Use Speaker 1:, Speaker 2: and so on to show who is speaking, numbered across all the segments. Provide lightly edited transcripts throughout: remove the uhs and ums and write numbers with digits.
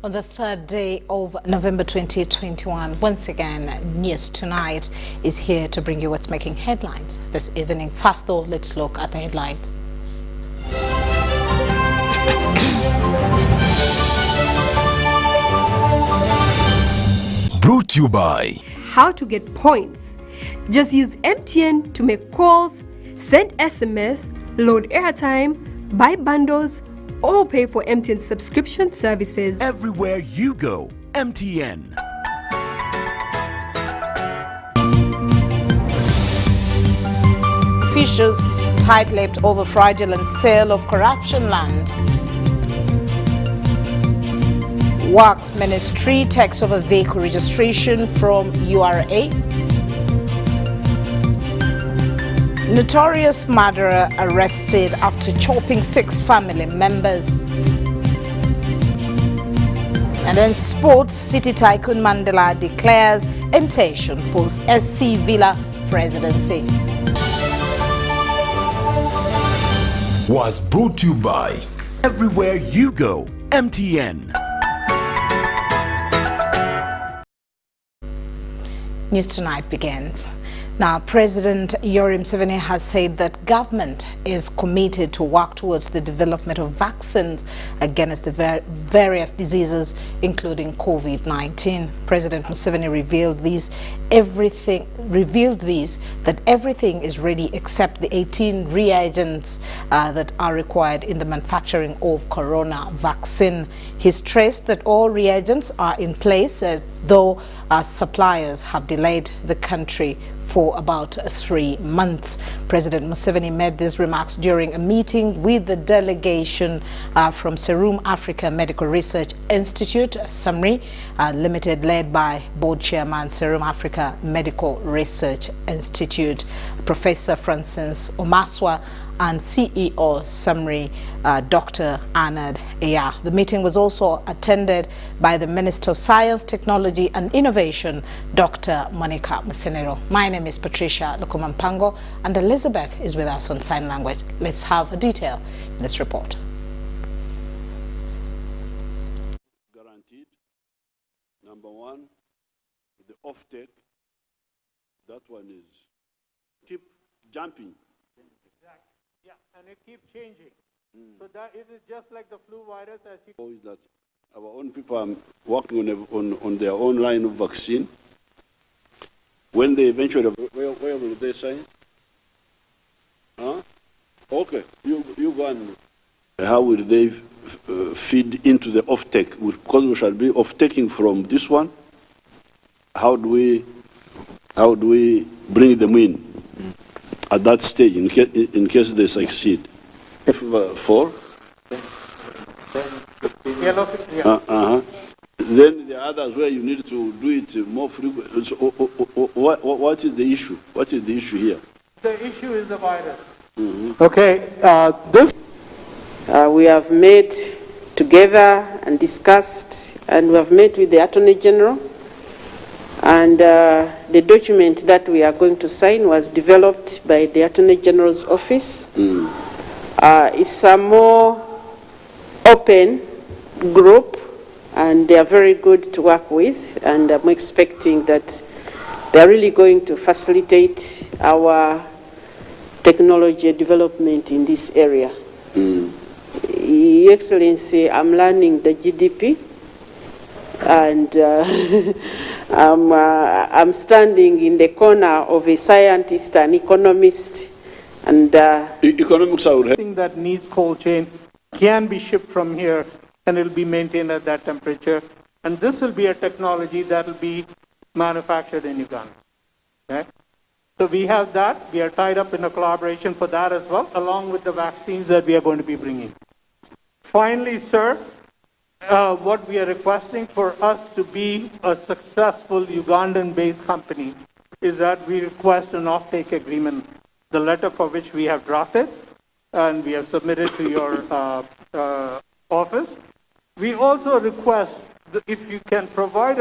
Speaker 1: On the third day of November 2021, once again, News Tonight is here to bring you what's making headlines this evening. First though, let's look at the headlines.
Speaker 2: Brought to you by
Speaker 3: How to get points. Just use MTN to make calls, send SMS, load airtime, buy bundles, or pay for MTN subscription services.
Speaker 2: Everywhere you go, MTN.
Speaker 1: Officials tight-lipped over fraudulent sale of corruption land. Works Ministry takes over vehicle registration from URA. Notorious murderer arrested after chopping 6 family members. And then sports, City Tycoon Mandela declares intention for SC Villa presidency.
Speaker 2: Was brought to you by Everywhere you go, MTN.
Speaker 1: News Tonight begins. Now, President Yoweri Museveni has said that government is committed to work towards the development of vaccines against the various diseases, including COVID-19. President Museveni revealed that everything is ready except the 18 reagents that are required in the manufacturing of corona vaccine. He stressed that all reagents are in place, though suppliers have delayed the country for about 3 months. President Museveni made these remarks during a meeting with the delegation from Serum Africa Medical Research Institute, SAMRI Limited, led by board chairman Serum Africa Medical Research Institute, Professor Francis Omaswa, and CEO SAMRI, Dr. Arnold Eya. The meeting was also attended by the Minister of Science, Technology and Innovation, Dr. Monica Musenero. My name is Patricia Lukumampango, and Elizabeth is with us on sign language. Let's have a detail in this report.
Speaker 4: Guaranteed. Number one, the offtake. That one is keep jumping.
Speaker 5: Yeah, and it keeps changing. So that it is just like the flu virus, as you
Speaker 4: Is that our own people are working on their own line of vaccine. When they eventually, where will they sign? Huh? Okay, you go and how will they feed into the offtake? Because we shall be off-taking from this one. How do we bring them in at that stage in case they succeed? If 4.
Speaker 5: yellow fever.
Speaker 4: Then the others where you need to do it more frequently. So, what is the issue? What is the issue here?
Speaker 5: The issue is the virus. Okay, this.
Speaker 6: We have met together and discussed, and we have met with the Attorney General. And the document that we are going to sign was developed by the Attorney General's office. It's a more open group, and they are very good to work with, and I'm expecting that they're really going to facilitate our technology development in this area. Your Excellency, I'm learning the GDP, and I'm standing in the corner of a scientist and economist, and
Speaker 4: Economics are
Speaker 5: thing that needs cold chain can be shipped from here, and it will be maintained at that temperature. And this will be a technology that will be manufactured in Uganda. Okay? So we have that. We are tied up in a collaboration for that as well, along with the vaccines that we are going to be bringing. Finally, sir, what we are requesting for us to be a successful Ugandan-based company is that we request an offtake agreement, the letter for which we have drafted, and we have submitted to your office. We also request that if you can provide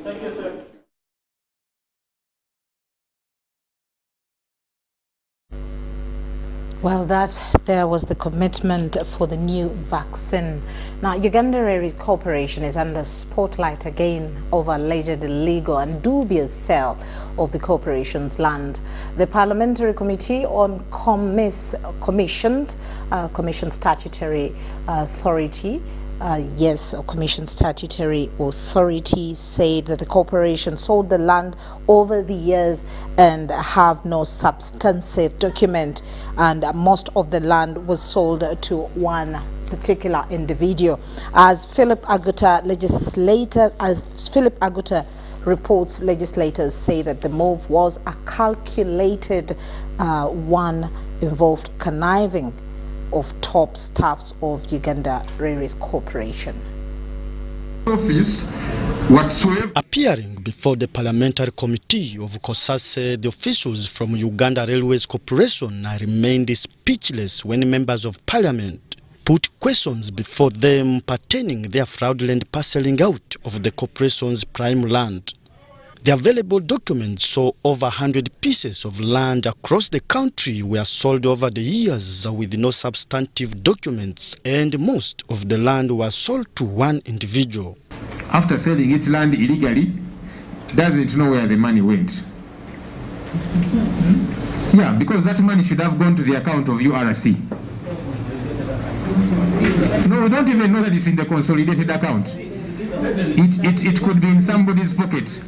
Speaker 5: Thank you, sir.
Speaker 1: Well, there was the commitment for the new vaccine. Now, Uganda Railways Corporation is under spotlight again over alleged illegal and dubious sale of the corporation's land. The Parliamentary Committee on Commission Statutory Authority Commission Statutory Authority said that the corporation sold the land over the years and have no substantive document, and most of the land was sold to one particular individual. As Philip Aguta reports, legislators say that the move was a calculated one, involved conniving of top staffs of Uganda Railways Corporation.
Speaker 7: Office whatsoever.
Speaker 8: Appearing before the Parliamentary Committee of COSASE, the officials from Uganda Railways Corporation remained speechless when members of Parliament put questions before them pertaining their fraudulent parceling out of the corporation's prime land. The available documents show over 100 pieces of land across the country were sold over the years with no substantive documents, and most of the land was sold to one individual.
Speaker 7: After selling its land illegally, doesn't know where the money went. Yeah, because that money should have gone to the account of URC. No, we don't even know that it's in the consolidated account. It could be in somebody's pocket.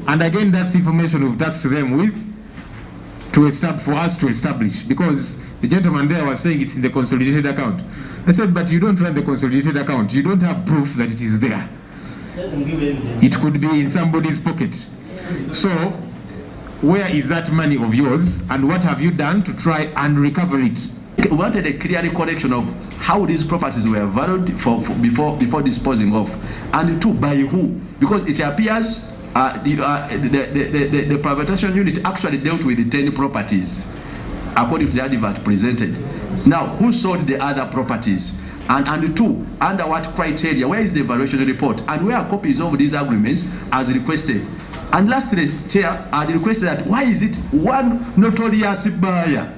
Speaker 7: And again, that's information we've tasked them with for us to establish, because the gentleman there was saying it's in the consolidated account. I said, but you don't run the consolidated account. You don't have proof that it is there. It could be in somebody's pocket. So, where is that money of yours, and what have you done to try and recover it?
Speaker 9: We wanted a clear recollection of how these properties were valued before disposing of, and two, by who, because it appears the privatization unit actually dealt with the 10 properties according to the advert presented. Now, who sold the other properties? And two, under what criteria? Where is the evaluation report? And where are copies of these agreements as requested? And lastly, Chair, I requested that why is it one notorious buyer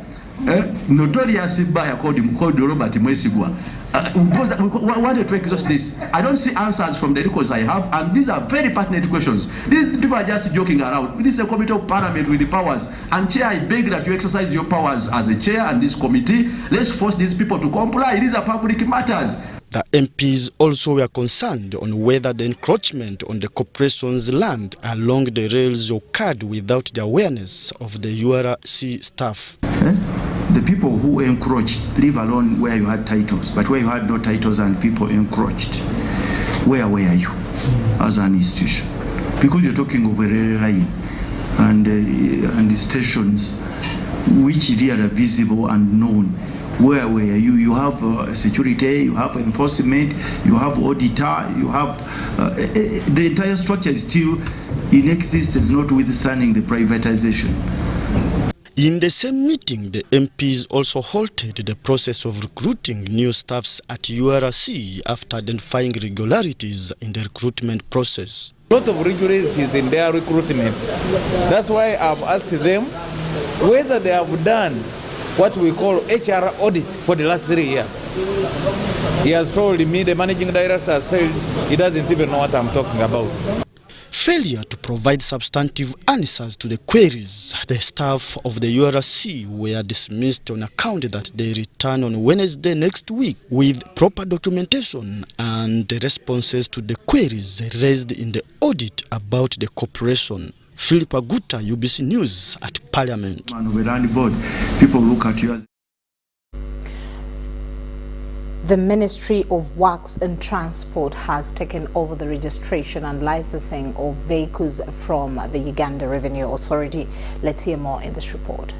Speaker 9: called Robert Mwesigwa? Because we wanted to exhaust this. I don't see answers from the records I have, and these are very pertinent questions. These people are just joking around. This is a committee of Parliament with the powers. And Chair, I beg that you exercise your powers as a chair and this committee. Let's force these people to comply. These are public matters.
Speaker 8: The MPs also were concerned on whether the encroachment on the corporation's land along the rails occurred without the awareness of the URC staff.
Speaker 10: The people who encroached, leave alone where you had titles, but where you had no titles and people encroached, where were you as an institution? Because you're talking of a rail line and the stations which they are visible and known. Where were you? You have security, you have enforcement, you have auditor, you have the entire structure is still in existence, notwithstanding the privatization.
Speaker 8: In the same meeting, the MPs also halted the process of recruiting new staffs at URC after identifying irregularities in the recruitment process.
Speaker 11: A lot of irregularities in their recruitment. That's why I've asked them whether they have done what we call HR audit for the last 3 years. He has told me, the managing director has said he doesn't even know what I'm talking about.
Speaker 8: Failure to provide substantive answers to the queries, the staff of the URC were dismissed on account that they return on Wednesday next week with proper documentation and the responses to the queries raised in the audit about the corporation. Philip Aguta, UBC News at Parliament.
Speaker 10: People look at you as
Speaker 1: The Ministry of Works and Transport has taken over the registration and licensing of vehicles from the Uganda Revenue Authority. Let's hear more in this report.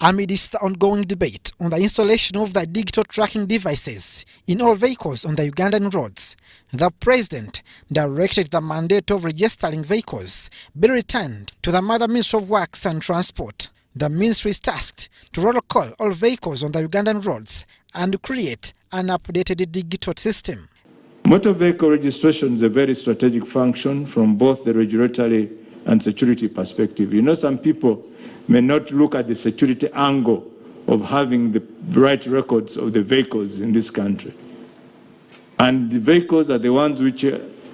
Speaker 12: Amidst the ongoing debate on the installation of the digital tracking devices in all vehicles on the Ugandan roads, the President directed the mandate of registering vehicles be returned to the Mother Ministry of Works and Transport. The ministry is tasked to roll call all vehicles on the Ugandan roads and create an updated digital system.
Speaker 13: Motor vehicle registration is a very strategic function from both the regulatory and security perspective. You know, some people may not look at the security angle of having the right records of the vehicles in this country. And the vehicles are the ones which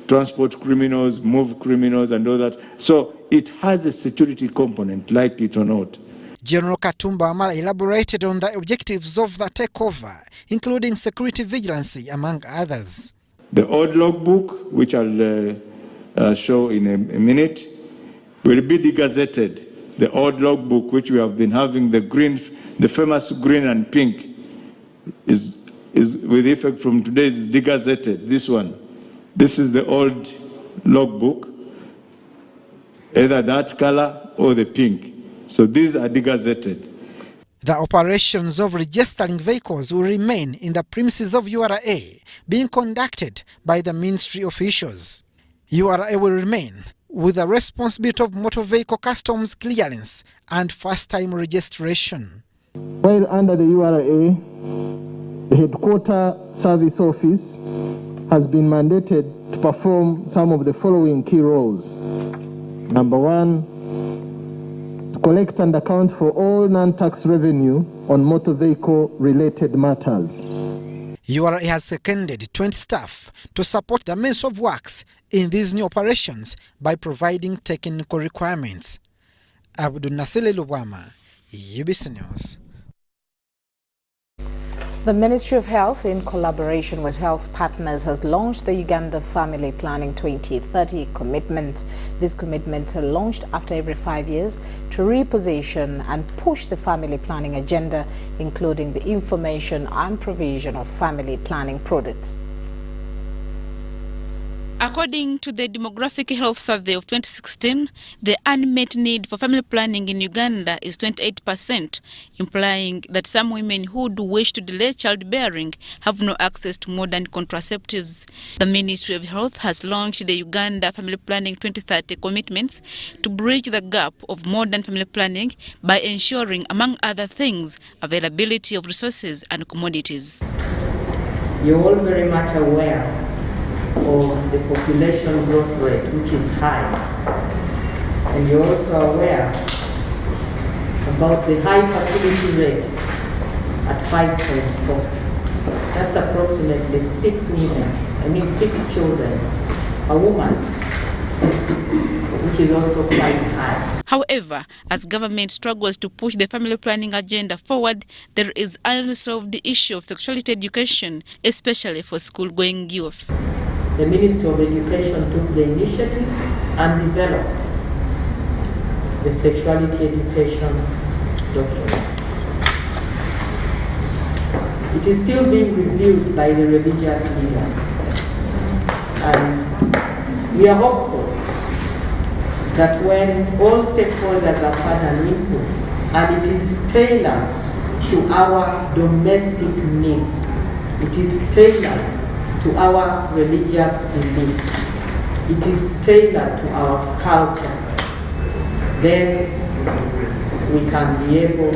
Speaker 13: transport criminals, move criminals, and all that. So it has a security component, like it or not.
Speaker 12: General Katumba Wamala elaborated on the objectives of the takeover, including security vigilance, among others.
Speaker 13: The old logbook, which I'll show in a minute, will be degazetted. The old logbook, which we have been having, the famous green and pink, is with effect from today, is degazetted. This one. This is the old logbook, either that color or the pink. So these are degazetted.
Speaker 12: The operations of registering vehicles will remain in the premises of URA, being conducted by the ministry officials. URA will remain with the responsibility of motor vehicle customs clearance and first-time registration.
Speaker 14: While under the URA, the headquarter service office has been mandated to perform some of the following key roles. Number one, to collect and account for all non-tax revenue on motor vehicle-related matters.
Speaker 12: URA has seconded 20 staff to support the Ministry of Works in these new operations by providing technical requirements. Abdul Nasile Lubwama, UBC News.
Speaker 1: The Ministry of Health, in collaboration with health partners, has launched the Uganda Family Planning 2030 commitments. These commitments are launched after every 5 years to reposition and push the family planning agenda, including the information and provision of family planning products.
Speaker 15: According to the Demographic Health Survey of 2016, the unmet need for family planning in Uganda is 28%, implying that some women who do wish to delay childbearing have no access to modern contraceptives. The Ministry of Health has launched the Uganda Family Planning 2030 commitments to bridge the gap of modern family planning by ensuring, among other things, availability of resources and commodities.
Speaker 16: You're all very much aware of the population growth rate, which is high. And you're also aware about the high fertility rate at 5.4. That's approximately 6 children a woman, which is also quite high.
Speaker 15: However, as government struggles to push the family planning agenda forward, there is unresolved issue of sexuality education, especially for school-going youth.
Speaker 16: The Ministry of Education took the initiative and developed the sexuality education document. It is still being reviewed by the religious leaders. And we are hopeful that when all stakeholders have had an input and it is tailored to our domestic needs, it is tailored to our religious beliefs, it is tailored to our culture, then we can be able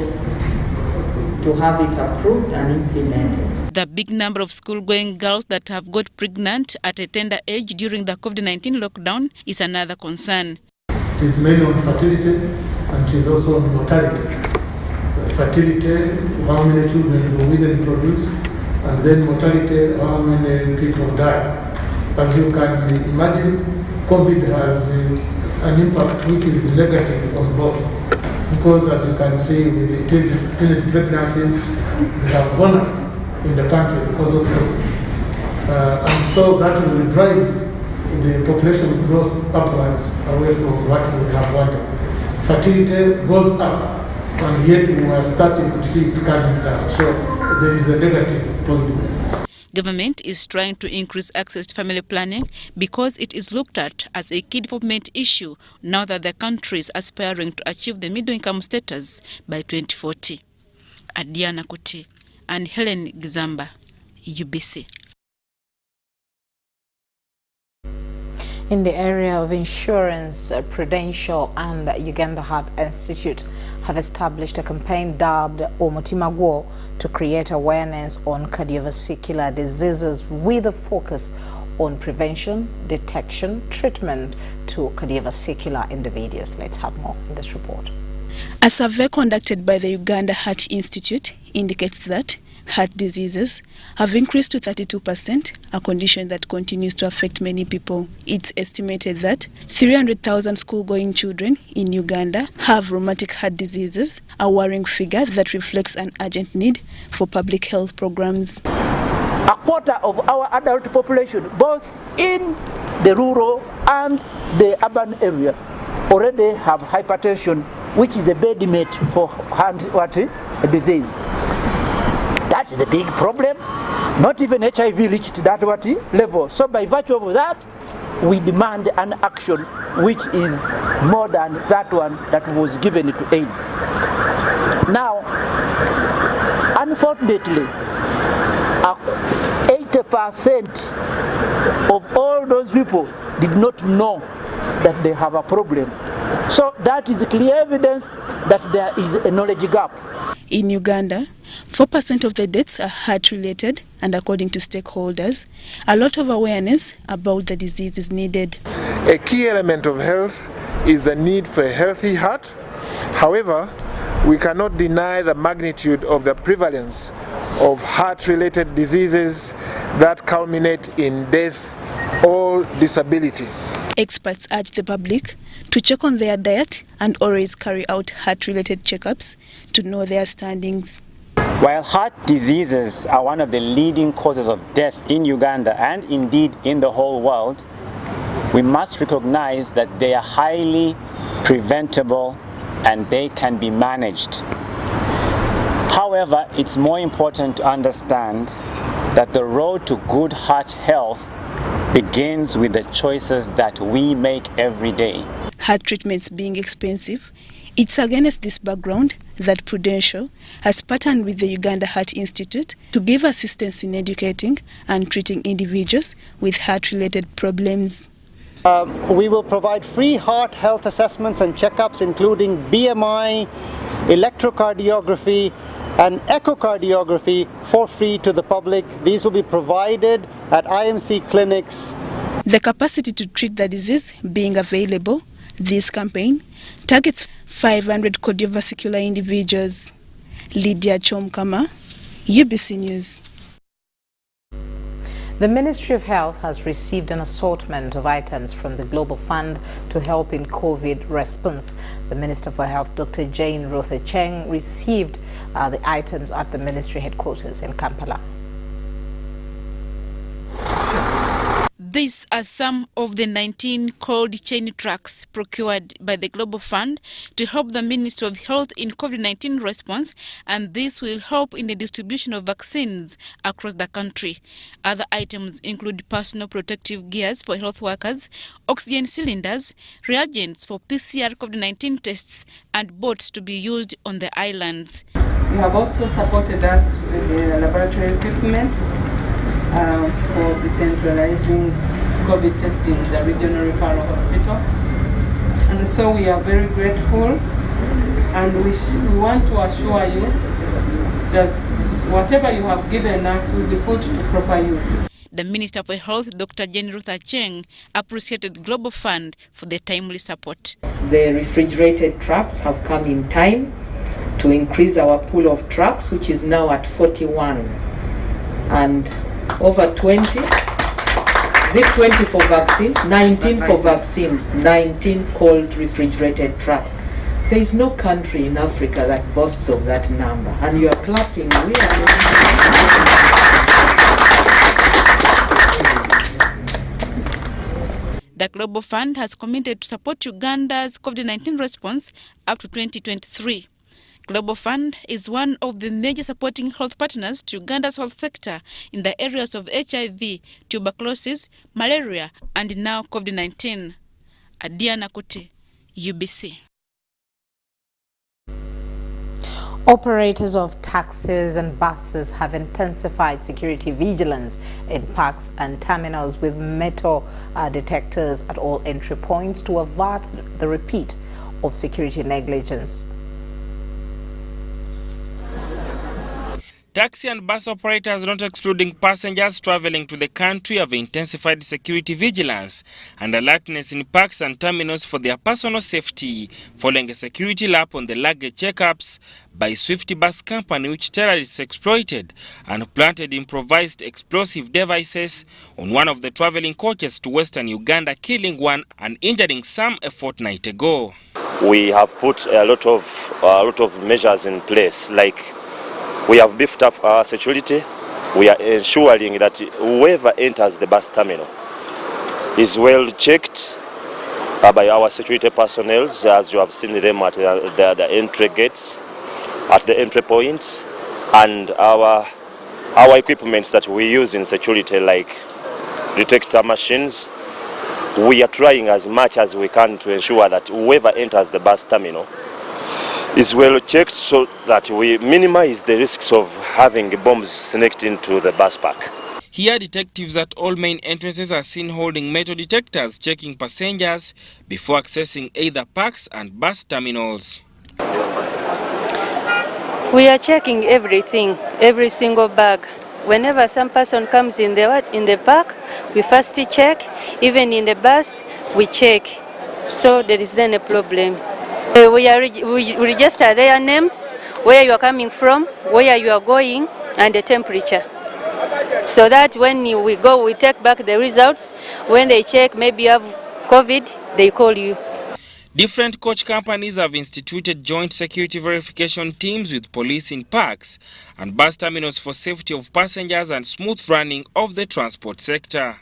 Speaker 16: to have it approved and implemented.
Speaker 15: The big number of school-going girls that have got pregnant at a tender age during the COVID-19 lockdown is another concern.
Speaker 17: It is mainly on fertility and it is also on mortality. Fertility, how many children do women produce? And then mortality, how many people die. As you can imagine, COVID has an impact which is negative on both. Because as you can see with the teenage pregnancies, they have gone up in the country because of COVID. And so that will drive the population growth upwards away from what we would have wanted. Fertility goes up, and yet we are starting to see it coming down. So there is a negative point.
Speaker 15: Government is trying to increase access to family planning because it is looked at as a key development issue now that the country is aspiring to achieve the middle-income status by 2040. Adiana Kuti and Helen Gizamba, UBC.
Speaker 1: In the area of insurance, Prudential and Uganda Heart Institute have established a campaign dubbed Omutima Gwo to create awareness on cardiovascular diseases with a focus on prevention, detection, treatment to cardiovascular individuals. Let's have more in this report.
Speaker 18: A survey conducted by the Uganda Heart Institute indicates that heart diseases have increased to 32%, a condition that continues to affect many people. It's estimated that 300,000 school-going children in Uganda have rheumatic heart diseases, a worrying figure that reflects an urgent need for public health programs.
Speaker 19: A quarter of our adult population, both in the rural and the urban area, already have hypertension, which is a bedmate for heart disease. That is a big problem. Not even HIV reached that level. So by virtue of that, we demand an action which is more than that one that was given to AIDS. Now, unfortunately, 80% of all those people did not know that they have a problem. So that is clear evidence that there is a knowledge gap.
Speaker 18: In Uganda, 4% of the deaths are heart-related, and according to stakeholders, a lot of awareness about the disease is needed.
Speaker 20: A key element of health is the need for a healthy heart. However, we cannot deny the magnitude of the prevalence of heart-related diseases that culminate in death or disability.
Speaker 18: Experts urge the public to check on their diet and always carry out heart-related checkups to know their standings.
Speaker 21: While heart diseases are one of the leading causes of death in Uganda and indeed in the whole world, we must recognize that they are highly preventable and they can be managed. However, it's more important to understand that the road to good heart health begins with the choices that we make every day.
Speaker 18: Heart treatments being expensive, it's against this background that Prudential has partnered with the Uganda Heart Institute to give assistance in educating and treating individuals with heart-related problems.
Speaker 22: We will provide free heart health assessments and checkups, including BMI, electrocardiography, and echocardiography for free to the public. These will be provided at IMC clinics.
Speaker 18: The capacity to treat the disease being available, this campaign targets 500 cardiovascular individuals. Lydia Chomkama, UBC News.
Speaker 1: The Ministry of Health has received an assortment of items from the Global Fund to help in COVID response. The Minister for Health, Dr. Jane Ruth Acheng, received the items at the ministry headquarters in Kampala.
Speaker 15: These are some of the 19 cold chain trucks procured by the Global Fund to help the Ministry of Health in COVID-19 response, and this will help in the distribution of vaccines across the country. Other items include personal protective gears for health workers, oxygen cylinders, reagents for PCR COVID-19 tests, and boats to be used on the islands.
Speaker 16: You have also supported us with the laboratory equipment for decentralizing COVID testing in the regional referral hospital. And so we are very grateful, and we want to assure you that whatever you have given us will be put to proper use.
Speaker 15: The Minister for Health, Dr. Jane Ruth Acheng, appreciated Global Fund for the timely support.
Speaker 16: The refrigerated trucks have come in time to increase our pool of trucks, which is now at 41. And over 20, is it 20 for vaccines? 19 for vaccines, 19 cold refrigerated trucks. There is no country in Africa that boasts of that number. And you are clapping. We are.
Speaker 15: The Global Fund has committed to support Uganda's COVID-19 response up to 2023. Global Fund is one of the major supporting health partners to Uganda's health sector in the areas of HIV, tuberculosis, malaria, and now COVID-19. Adiana Kuti, UBC.
Speaker 1: Operators of taxis and buses have intensified security vigilance in parks and terminals with metal detectors at all entry points to avert the repeat of security negligence.
Speaker 2: Taxi and bus operators, not excluding passengers traveling to the country, have intensified security vigilance and alertness in parks and terminals for their personal safety, following a security lap on the luggage checkups by Swift Bus Company, which terrorists exploited and planted improvised explosive devices on one of the traveling coaches to Western Uganda, killing one and injuring some a fortnight ago.
Speaker 3: We have put a lot of measures in place, like we have beefed up our security. We are ensuring that whoever enters the bus terminal is well checked by our security personnel, as you have seen them at the entry gates, at the entry points, and our equipments that we use in security, like detector machines. We are trying as much as we can to ensure that whoever enters the bus terminal is well checked, so that we minimize the risks of having bombs sneaked into the bus park.
Speaker 2: Here, detectives at all main entrances are seen holding metal detectors, checking passengers before accessing either parks and bus terminals.
Speaker 23: We are checking everything, every single bag. Whenever some person comes in the park, we first check. Even in the bus, we check. So there is then a problem. We register their names, where you are coming from, where you are going, and the temperature. So that when we go, we take back the results. When they check, maybe you have COVID, they call you.
Speaker 2: Different coach companies have instituted joint security verification teams with police in parks and bus terminals for safety of passengers and smooth running of the transport sector.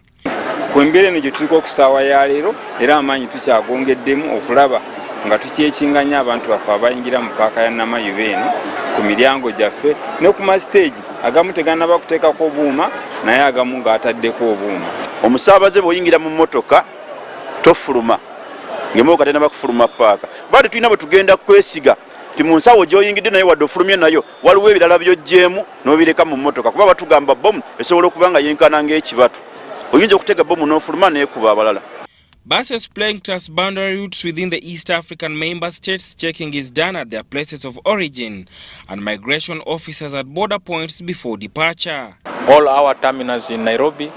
Speaker 24: Kwembere no gituko kusawa ya lero era amanyi tukyagongeddemu okulaba nga tukyekinganya abantu bafa abayingira mu paaka ya Namayuba eno ku miryango gyaffe ne ku mastage agamu tegana bakuteekako obuuma naye agamu ng'ataddeko obuuma.
Speaker 4: Omusaabaze bw'oyingira mu mmotoka tofuluma ng'emmotoka tena bakufuluma paaka. Bali tulina bwe tugenda kwesiga ti mu nsawo gy'oyingidde naye wadde ofulumye nayo waliwo ebirala by'oggyeemu n'obireka mu mmotoka kuba batugamba bomu esobola okuba nga yenkana ng'ekibatu. Oyinza okutega bomu n'ofuluma n'ekuba abalala.
Speaker 2: Buses playing trans-boundary routes within the East African member states, checking is done at their places of origin and migration officers at border points before departure.
Speaker 25: All our terminals in Nairobi,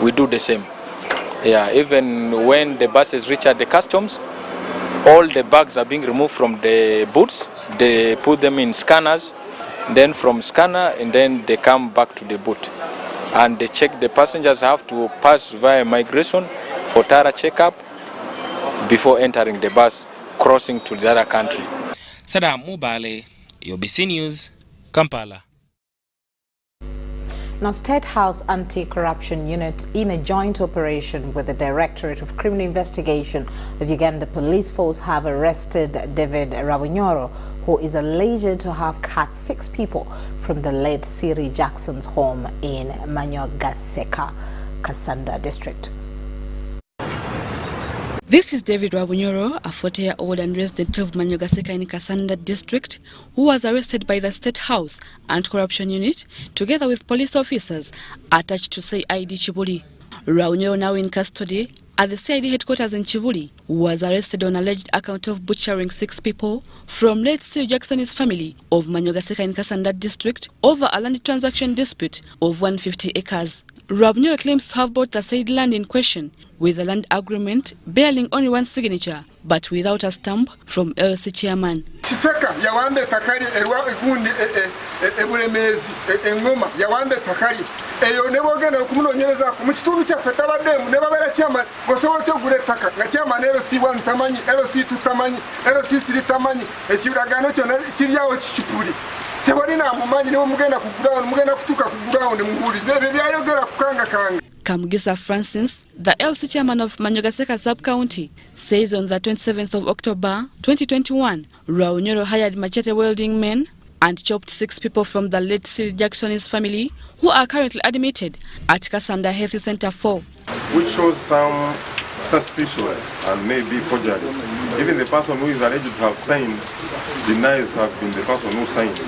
Speaker 25: we do the same. Yeah, even when the buses reach at the customs, all the bags are being removed from the boots. They put them in scanners, then from scanner, and then they come back to the boot. And they check, the passengers have to pass via migration for thorough checkup before entering the bus, crossing to the other country.
Speaker 2: Sadam Mubale, UBC News, Kampala.
Speaker 1: Now, State House Anti-Corruption Unit, in a joint operation with the Directorate of Criminal Investigation of Uganda Police Force, have arrested David Rabunyoro, who is alleged to have cut 6 people from the late Siri Jackson's home in Manyogaseka, Kasanda district.
Speaker 18: This is David Rabunyoro, a 40-year-old and resident of Manyogaseka in Kasanda district, who was arrested by the State House Anti-Corruption Unit together with police officers attached to CID Chibuli. Rabunyoro, now in custody at the CID headquarters in Chibuli, was arrested on alleged account of butchering 6 people from late Siri Jackson's family of Manyogaseka in Kasanda district over a land transaction dispute of 150 acres. Rabunyoro claims to have bought the said land in question with a land agreement bearing only 1 signature, but without a stamp from LC chairman.
Speaker 26: Chiseka yawande takari ewa igundi eburemezi engoma yawande takari eyo nebogenda okumunonyereza ku kitundu kyaffe tabademu ne babera chairman gosobola okugula ettaka nga chairman LC1 tamanyi LC2 tamanyi LC3 tamanyi ekiragano kyonna kiryawo kikipuli tewali namumanyi niwo mugenda kugulawo mugenda kutuka kugulawo ne mubuulize ebyo byayogera kukanga.
Speaker 18: Kamugisa Francis, the LC chairman of Manyogaseka sub-county, says on the 27th of October 2021, Rabunyoro hired machete welding men and chopped 6 people from the late Siri Jackson's family who are currently admitted at Kasanda Health Center 4.
Speaker 27: Which shows some suspicion and maybe forgery. Even the person who is alleged to have signed denies to have been the person who signed.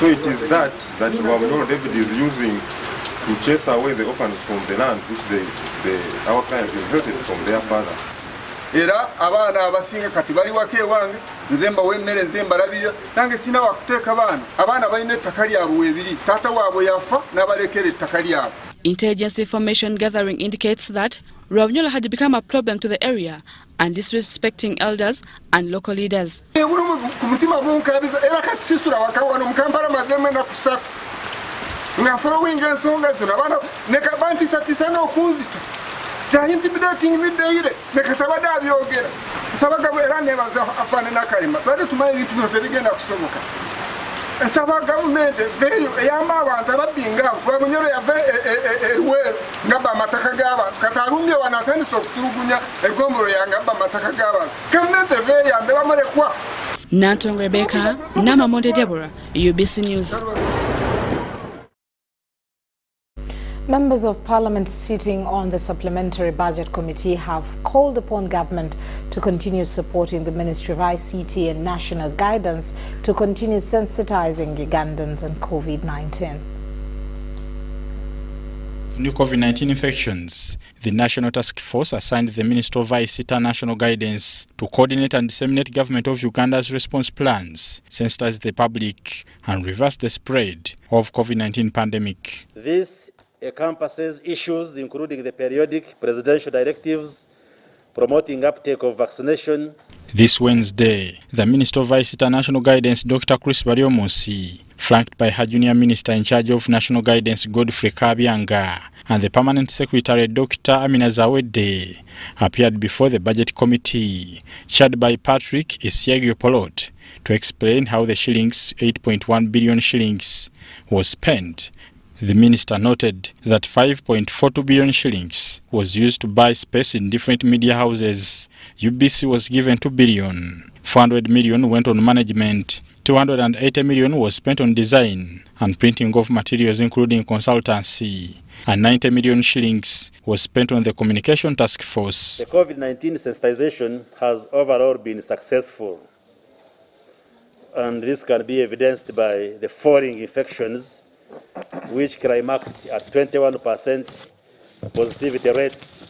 Speaker 27: So it is that Rabunyoro David is using to chase away the orphans from the land which our clients inherited from their father.
Speaker 26: era abaana abasinga kati bali wake wange nzemba wemmere nzemba labira nange sina wakuteeka abaana balina ettaka lyabwe weebiri taata waabwe yafa n'abalekera ettaka lyabwe.
Speaker 18: Intelligence information gathering indicates that Ravnyola had become a problem to the area and disrespecting elders and local leaders.
Speaker 26: Kumutima bunkabiza era kati sisula wakawano mukampala mazemwe na kusatu ngafuna winga nsonga zino abaana nekabanti satisana okunzita ta intimidating middeire nekatabada abyogera sabaga bwera nebaza afane nakalima bali tumaye bintu bino tebigenda kusoboka. Nsaba gavumenti veyo eyamba abantu ababbinga Ravnyola yava eweero ngabba amataka g'abantu kati alumye wano atandise okutulugunya egombolo yange abba amataka g'abantu. Gavumenti eveeyo yambe bamulekwa.
Speaker 18: Nantong Rebecca, Namamonde Deborah, UBC News.
Speaker 1: Members of Parliament sitting on the Supplementary Budget Committee have called upon government to continue supporting the Ministry of ICT and national guidance to continue sensitizing Ugandans on COVID-19.
Speaker 5: New COVID-19 infections, the National Task Force assigned the Minister of ICT National Guidance to coordinate and disseminate Government of Uganda's response plans, sensitize the public and reverse the spread of COVID-19 pandemic.
Speaker 6: This encompasses issues including the periodic presidential directives promoting uptake of vaccination.
Speaker 5: This Wednesday, the Minister of ICT National Guidance, Dr. Chris Baryomonsi, flanked by her junior minister in charge of national guidance, Godfrey Kabyanga, and the permanent secretary, Dr. Amina Zawede, appeared before the budget committee, chaired by Patrick Isiagio-Polot, to explain how the shillings, 8.1 billion shillings, was spent. The minister noted that 5.42 billion shillings was used to buy space in different media houses. UBC was given 2 billion. 400 million went on management. 280 million was spent on design and printing of materials including consultancy. And 90 million shillings was spent on the communication task force.
Speaker 6: The COVID-19 sensitization has overall been successful. And this can be evidenced by the falling infections, which climaxed at 21% positivity rates,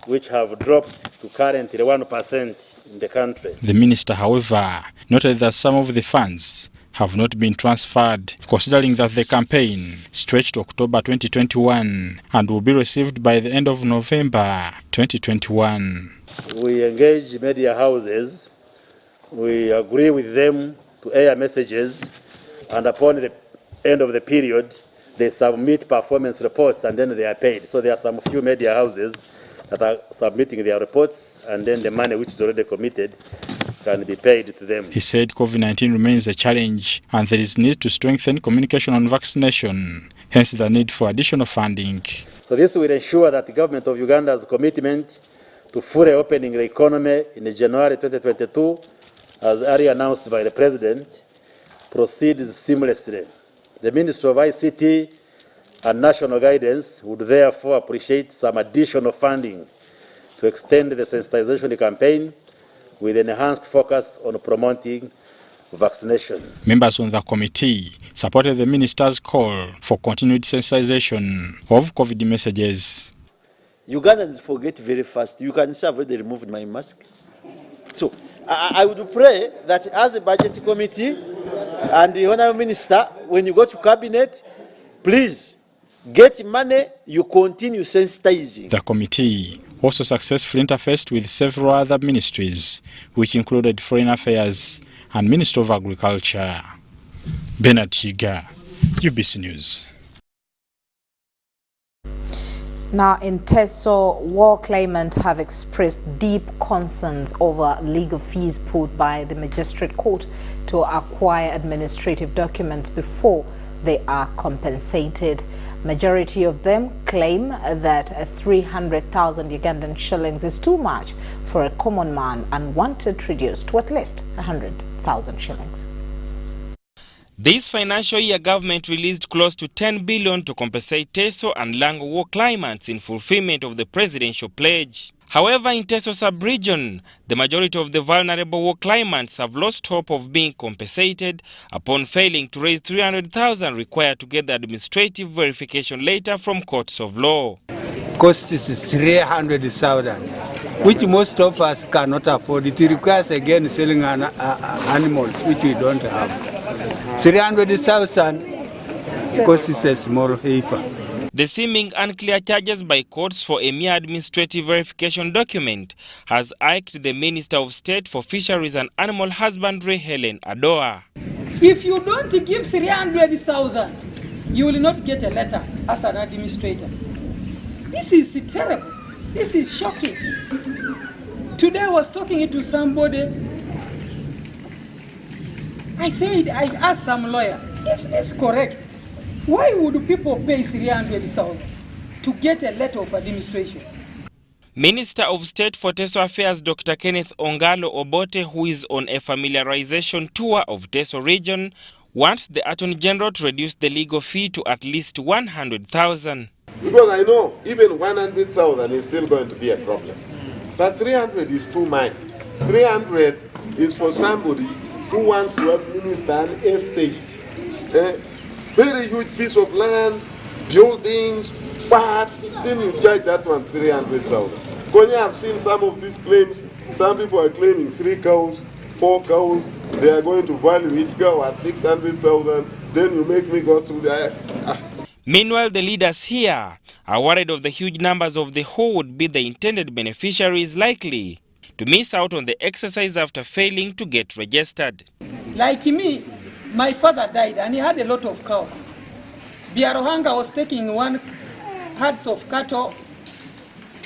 Speaker 6: which have dropped to currently 1% in the country.
Speaker 5: The minister, however, noted that some of the funds have not been transferred, considering that the campaign stretched to October 2021 and will be received by the end of November 2021.
Speaker 6: We engage media houses. We agree with them to air messages, and upon the end of the period, they submit performance reports and then they are paid. So there are some few media houses that are submitting their reports, and then the money which is already committed can be paid to them.
Speaker 5: He said COVID-19 remains a challenge and there is need to strengthen communication on vaccination, hence the need for additional funding.
Speaker 6: So this will ensure that the government of Uganda's commitment to fully opening the economy in January 2022, as earlier announced by the President, proceeds seamlessly. The Ministry of ICT and National Guidance would therefore appreciate some additional funding to extend the sensitization campaign with enhanced focus on promoting vaccination.
Speaker 5: Members on the committee supported the minister's call for continued sensitization of COVID messages.
Speaker 7: Ugandans forget very fast. You can see I've already removed my mask. So I would pray that as a budget committee and the Honourable Minister, when you go to cabinet, please get money, you continue sensitizing.
Speaker 5: The committee also successfully interfaced with several other ministries, which included Foreign Affairs and Minister of Agriculture. Bernard Chiga, UBC News.
Speaker 1: Now, in Teso War, claimants have expressed deep concerns over legal fees put by the magistrate court to acquire administrative documents before they are compensated. Majority of them claim that 300,000 Ugandan shillings is too much for a common man and want it reduced to at least 100,000 shillings.
Speaker 2: This financial year, government released close to 10 billion to compensate Teso and Lango war claimants in fulfillment of the presidential pledge. However, in Teso sub-region, the majority of the vulnerable war claimants have lost hope of being compensated upon failing to raise 300,000 required to get the administrative verification letter from courts of law.
Speaker 8: Cost is 300,000. which most of us cannot afford. It requires again selling animals, which we don't have. 300,000 because it's a small heifer.
Speaker 2: The seeming unclear charges by courts for a mere administrative verification document has irked the Minister of State for Fisheries and Animal Husbandry, Helen Adoa.
Speaker 9: If you don't give 300,000, you will not get a letter as an administrator. This is terrible. This is shocking. Today I was talking to somebody. I asked some lawyer, is this correct? Why would people pay 300,000 to get a letter of administration?
Speaker 2: Minister of State for Teso Affairs Dr. Kenneth Ongalo Obote, who is on a familiarization tour of Teso region, wants the Attorney General to reduce the legal fee to at least 100,000.
Speaker 10: Because I know even 100,000 is still going to be a problem. But 300 is too much. 300 is for somebody who wants to administer an estate. Very huge piece of land, buildings, but then you charge that one 300,000. Because I've seen some of these claims. Some people are claiming 3 cows, 4 cows. They are going to value each cow at 600,000. Then you make me go through the...
Speaker 2: Meanwhile, the leaders here are worried of the huge numbers of the who would be the intended beneficiaries likely to miss out on the exercise after failing to get registered.
Speaker 9: Like me, my father died and he had a lot of cows. Biarohanga was taking 1 herds of cattle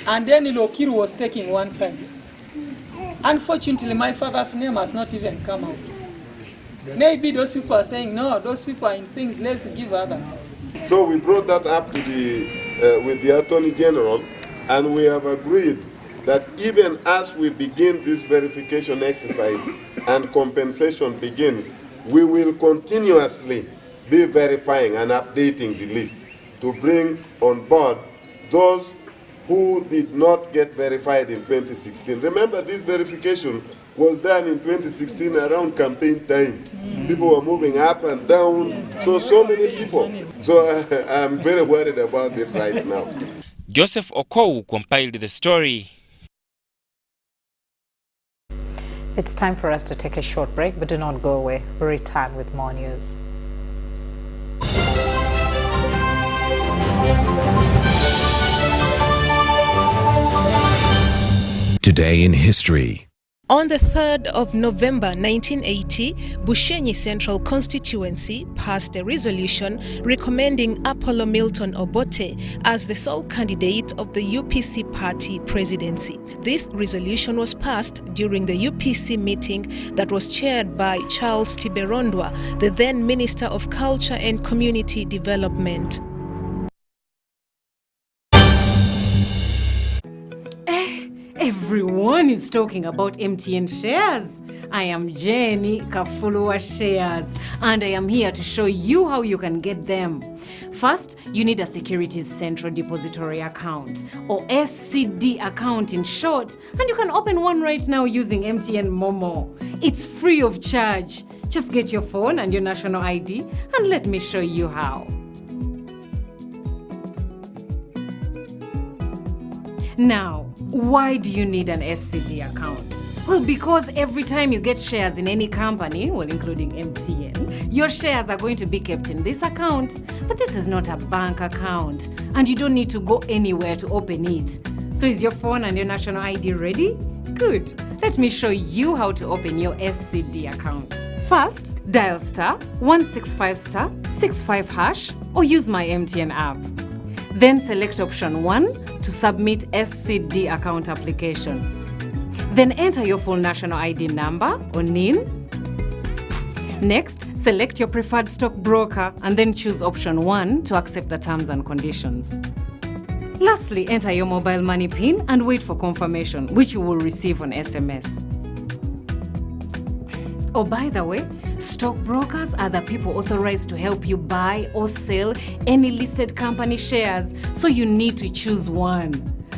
Speaker 9: and then Ilokiru was taking 1 side. Unfortunately, my father's name has not even come out. Maybe those people are saying, no, those people are in things, let's give others.
Speaker 10: So we brought that up to with the Attorney General, and we have agreed that even as we begin this verification exercise and compensation begins, we will continuously be verifying and updating the list to bring on board those who did not get verified in 2016. Remember, this verification was done in 2016 around campaign time. People were moving up and down, so many people. So I'm very worried about it right now.
Speaker 2: Joseph Okowu compiled the story.
Speaker 1: It's time for us to take a short break, but do not go away. We'll return with more news.
Speaker 11: Today in history.
Speaker 12: On the 3rd of November 1980, Bushenyi Central Constituency passed a resolution recommending Apollo Milton Obote as the sole candidate of the UPC party presidency. This resolution was passed during the UPC meeting that was chaired by Charles Tiberondwa, the then Minister of Culture and Community Development.
Speaker 13: Everyone is talking about MTN shares. I am Jenny Kafulua Shares, and I am here to show you how you can get them. First, you need a Securities Central Depository account, or SCD account in short, and you can open one right now using MTN Momo. It's free of charge. Just get your phone and your national ID, and let me show you how. Now, why do you need an SCD account? Well, because every time you get shares in any company, well, including MTN, your shares are going to be kept in this account. But this is not a bank account, and you don't need to go anywhere to open it. So is your phone and your national ID ready? Good. Let me show you how to open your SCD account. First, dial *165*65# or use my MTN app. Then select option 1 to submit SCD account application. Then enter your full national ID number or NIN. Next, select your preferred stockbroker and then choose option 1 to accept the terms and conditions. Lastly, enter your mobile money PIN and wait for confirmation, which you will receive on SMS. Oh, by the way, stockbrokers are the people authorized to help you buy or sell any listed company shares, so you need to choose one.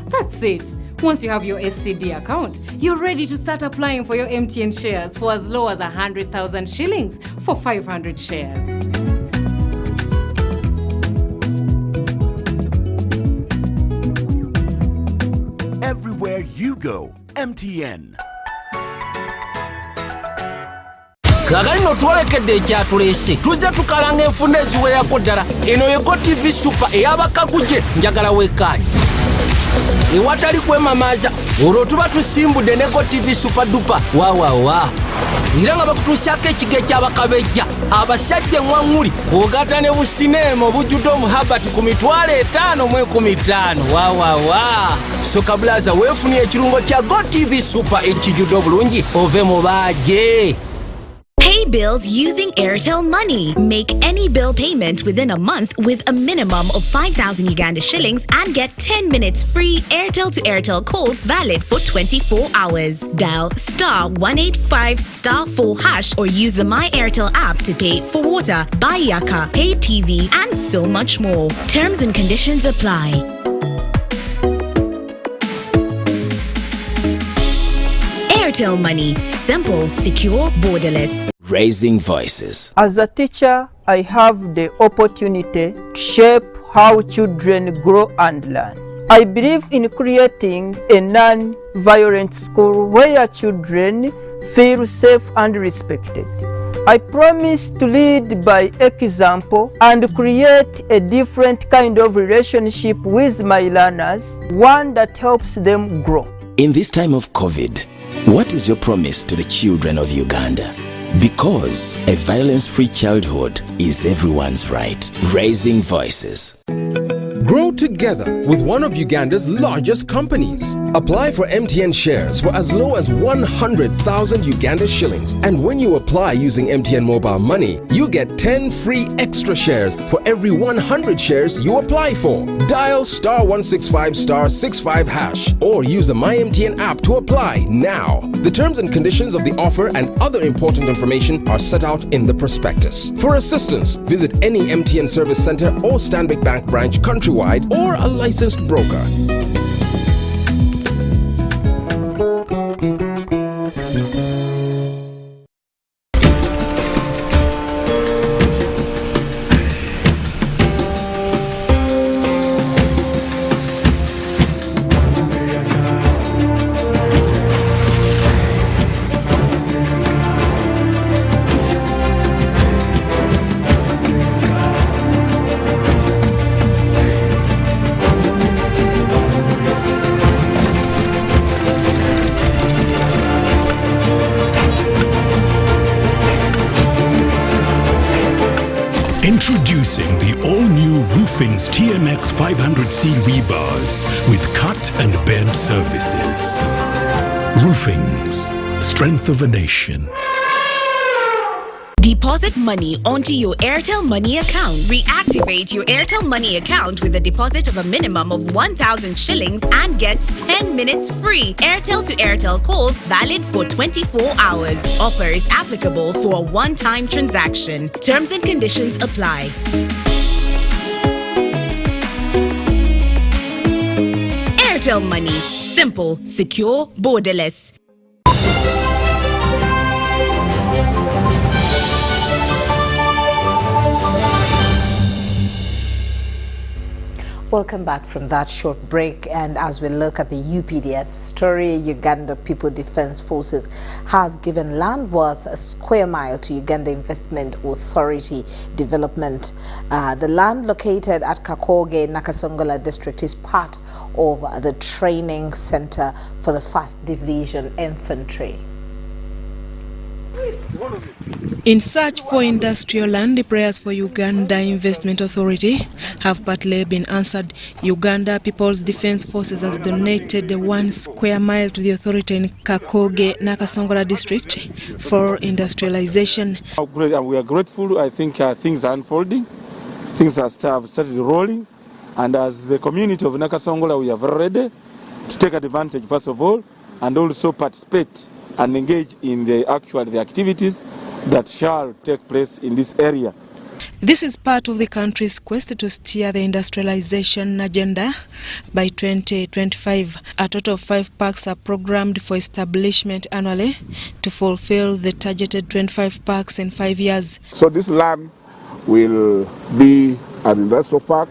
Speaker 13: That's it. Once you have your SCD account, you're ready to start applying for your MTN shares for as low as 100,000 shillings for 500 shares.
Speaker 11: Everywhere you go. MTN.
Speaker 14: Kagalino twalekedde ekyatulese tuzze tukalanga enfunda eziwerako ddala eno ye Go TV Super ey'abakaguje njagala weekaanyi ewatali kwemamaaza olwo tuba tusimbudde ne Go TV Super dupa waawawa era nga bakutuusyako ekigo eky'abakabejja abasajja eŋŋwaŋŋuli kwogata ne busineema obujjudde omuhabati ku 5,015 waawawa soka bulaza weefunye ekirungo kya Go TV Super ekijjudde obulungi ove mu baaje.
Speaker 16: Pay bills using Airtel Money. Make any bill payment within a month with a minimum of 5,000 Uganda shillings and get 10 minutes free Airtel to Airtel calls valid for 24 hours. Dial *185*4# or use the My Airtel app to pay for water, buy yaka, pay TV and so much more. Terms and conditions apply. Airtel Money. Simple, secure, borderless.
Speaker 11: Raising voices.
Speaker 17: As a teacher, I have the opportunity to shape how children grow and learn. I believe in creating a non-violent school where children feel safe and respected. I promise to lead by example and create a different kind of relationship with my learners, one that helps them grow.
Speaker 11: In this time of COVID, what is your promise to the children of Uganda? Because a violence-free childhood is everyone's right. Raising voices.
Speaker 19: Grow together with one of Uganda's largest companies. Apply for MTN shares for as low as 100,000 Uganda shillings. And when you apply using MTN mobile money, you get 10 free extra shares for every 100 shares you apply for. Dial *165*65# or use the MyMTN app to apply now. The terms and conditions of the offer and other important information are set out in the prospectus. For assistance, visit any MTN service center or Stanbic Bank branch countrywide or a licensed broker.
Speaker 20: Introducing the all-new Roofing's TMX 500C rebars with cut and bend surfaces. Roofing's, strength of a nation.
Speaker 16: Deposit money onto your Airtel Money account. Reactivate your Airtel Money account with a deposit of a minimum of 1,000 shillings and get 10 minutes free Airtel to Airtel calls valid for 24 hours. Offer is applicable for a one-time transaction. Terms and conditions apply. Airtel Money. Simple, secure, borderless.
Speaker 1: Welcome back from that short break, and as we look at the UPDF story, Uganda People Defence Forces has given land worth a square mile to Uganda Investment Authority Development. The land located at Kakoge, Nakasongola district is part of the training center for the 1st Division Infantry.
Speaker 12: In search for industrial land, the prayers for Uganda Investment Authority have partly been answered. Uganda People's Defence Forces has donated the 1 square mile to the authority in Kakoge, Nakasongola district for industrialization.
Speaker 21: We are grateful. I think things are unfolding. Things have started rolling. And as the community of Nakasongola, we are very ready to take advantage, first of all, and also participate and engage in the activities that shall take place in this area.
Speaker 12: This is part of the country's quest to steer the industrialization agenda. By 2025, a total of 5 parks are programmed for establishment annually to fulfill the targeted 25 parks in 5 years.
Speaker 22: So this land will be an industrial park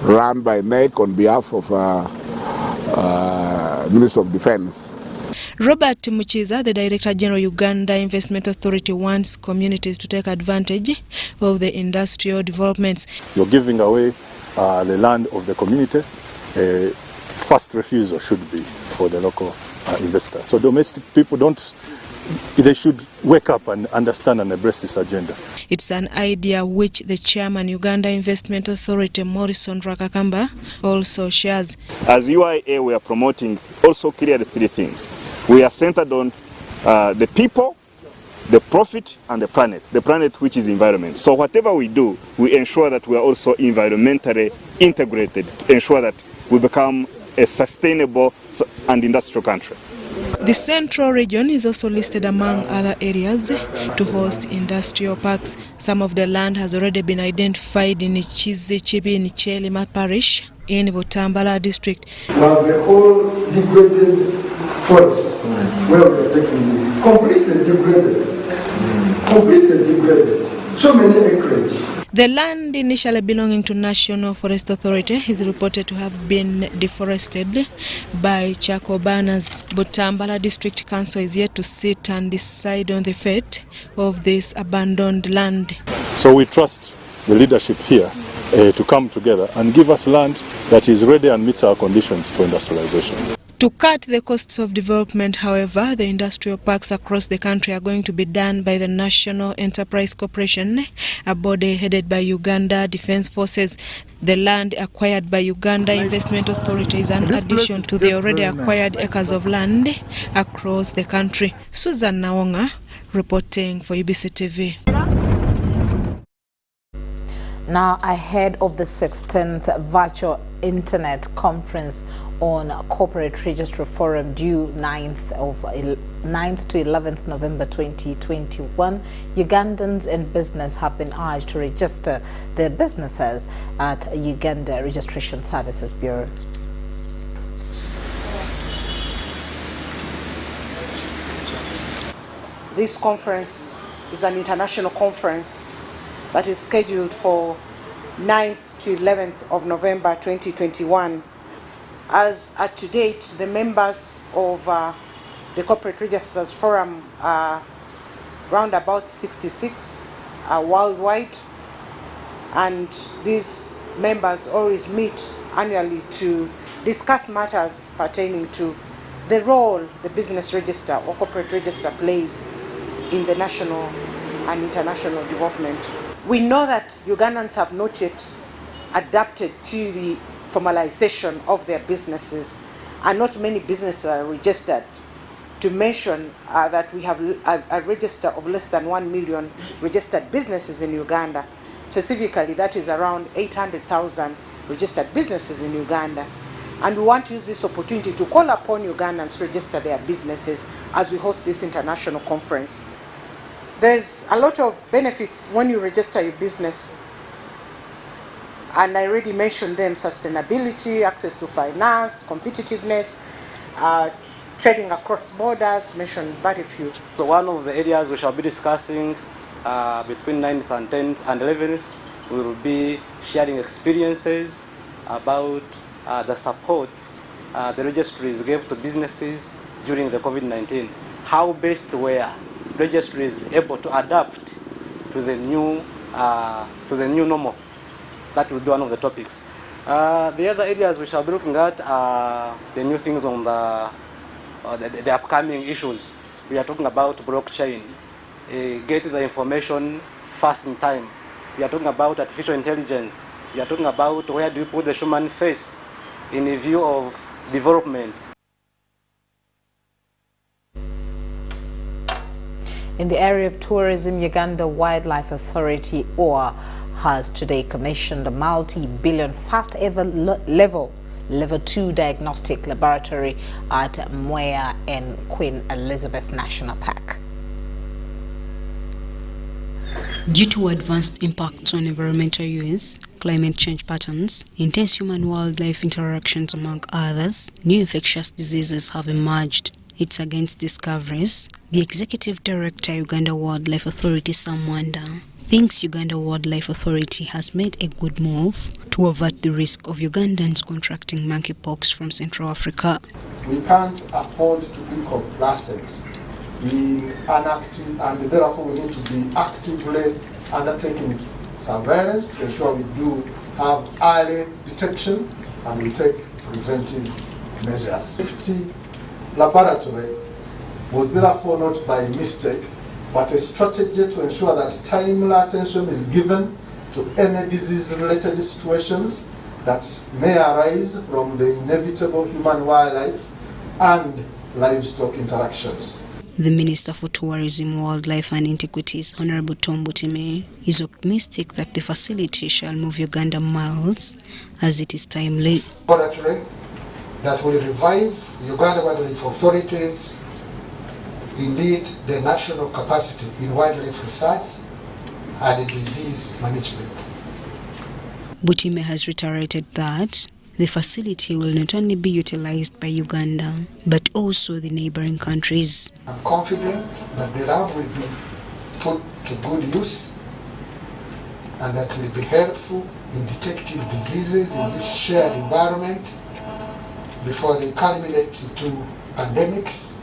Speaker 22: run by NEC on behalf of Ministry of Defense.
Speaker 12: Robert Muchiza, the Director General Uganda Investment Authority, wants communities to take advantage of the industrial developments.
Speaker 3: You're giving away the land of the community. First refusal should be for the local investors. So domestic people they should wake up and understand and embrace this agenda.
Speaker 12: It's an idea which the chairman, Uganda Investment Authority, Morrison Rakakamba, also shares.
Speaker 4: As UIA, we are promoting also clearly three things. We are centered on the people, the profit, and the planet which is environment. So whatever we do, we ensure that we are also environmentally integrated to ensure that we become a sustainable and industrial country.
Speaker 12: The central region is also listed among other areas to host industrial parks. Some of the land has already been identified in Chibi in Chelima Parish in Butambala district.
Speaker 15: Now the whole degraded forest where we are taking completely degraded. So many acreage.
Speaker 12: The land initially belonging to National Forest Authority is reported to have been deforested by charcoal burners. Butambala District Council is yet to sit and decide on the fate of this abandoned land.
Speaker 3: So we trust the leadership here to come together and give us land that is ready and meets our conditions for industrialization.
Speaker 12: To cut the costs of development, however, the industrial parks across the country are going to be done by the National Enterprise Corporation, a body headed by Uganda Defence Forces. The land acquired by Uganda Investment Authority is an addition to the already acquired acres of land across the country. Susan Nawonga reporting for UBC TV.
Speaker 1: Now, ahead of the 16th virtual internet conference on Corporate Registry Forum due 9th to 11th November 2021, Ugandans in business have been urged to register their businesses at Uganda Registration Services Bureau.
Speaker 23: This conference is an international conference that is scheduled for 9th to 11th of November 2021. As at to date, the members of the Corporate Registers Forum are round about 66 worldwide, and these members always meet annually to discuss matters pertaining to the role the business register or corporate register plays in the national and international development. We know that Ugandans have not yet adapted to the formalization of their businesses, and not many businesses are registered. To mention that we have a register of less than 1 million registered businesses in Uganda. Specifically, that is around 800,000 registered businesses in Uganda. And we want to use this opportunity to call upon Ugandans to register their businesses as we host this international conference. There's a lot of benefits when you register your business, and I already mentioned them: sustainability, access to finance, competitiveness, trading across borders, mentioned but a few.
Speaker 24: So one of the areas we shall be discussing between 9th and 10th and 11th, we will be sharing experiences about the support the registries gave to businesses during the COVID-19. How best were registries able to adapt to the new normal. That will be one of the topics. The other areas we shall be looking at are the new things on the upcoming issues. We are talking about blockchain, getting the information fast in time. We are talking about artificial intelligence. We are talking about where do you put the human face in a view of development.
Speaker 1: In the area of tourism, Uganda Wildlife Authority, OWA, has today commissioned a multi-billion first-ever level 2 diagnostic laboratory at Mwea and Queen Elizabeth National Park.
Speaker 25: Due to advanced impacts on environmental use, climate change patterns, intense human-wildlife interactions, among others, new infectious diseases have emerged. It's against discoveries, the Executive Director, Uganda Wildlife Authority, Sam Wanda, thinks Uganda Wildlife Authority has made a good move to avert the risk of Ugandans contracting monkeypox from Central Africa.
Speaker 15: We can't afford to be complacent in enacting, and therefore we need to be actively undertaking surveillance to ensure we do have early detection and we take preventive measures. Safety laboratory was therefore not by mistake, but a strategy to ensure that timely attention is given to any disease-related situations that may arise from the inevitable human-wildlife and livestock interactions.
Speaker 25: The Minister for Tourism, Wildlife and Antiquities, Honorable Tom Butime, is optimistic that the facility shall move Uganda miles as it is timely.
Speaker 15: Laboratory that will revive Uganda Wildlife Authorities, indeed the national capacity in wildlife research and disease management.
Speaker 25: Butime has reiterated that the facility will not only be utilized by Uganda, but also the neighboring countries.
Speaker 15: I'm confident that the lab will be put to good use and that will be helpful in detecting diseases in this shared environment before they culminate into pandemics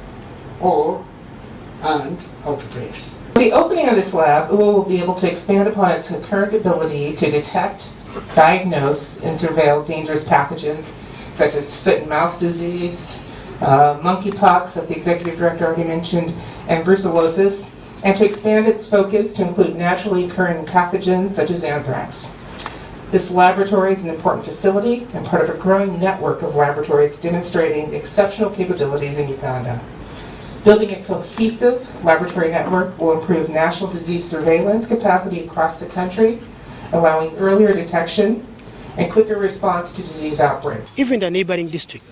Speaker 15: and outbreaks.
Speaker 5: The opening of this lab will be able to expand upon its current ability to detect, diagnose, and surveil dangerous pathogens such as foot and mouth disease, monkeypox that the executive director already mentioned, and brucellosis, and to expand its focus to include naturally occurring pathogens such as anthrax. This laboratory is an important facility and part of a growing network of laboratories demonstrating exceptional capabilities in Uganda. Building a cohesive laboratory network will improve national disease surveillance capacity across the country, allowing earlier detection and quicker response to disease outbreaks.
Speaker 6: Even the neighboring district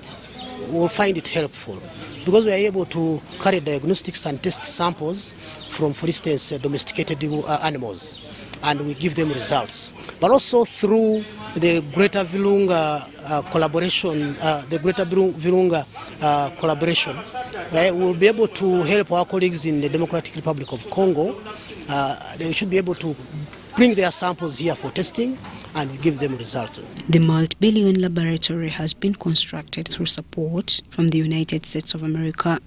Speaker 6: will find it helpful because we are able to carry diagnostics and test samples from, for instance, domesticated animals, and we give them results. But also through the Greater Virunga collaboration, we will be able to help our colleagues in the Democratic Republic of Congo. They should be able to bring their samples here for testing and give them results.
Speaker 25: The multi-billion laboratory has been constructed through support from the United States of America.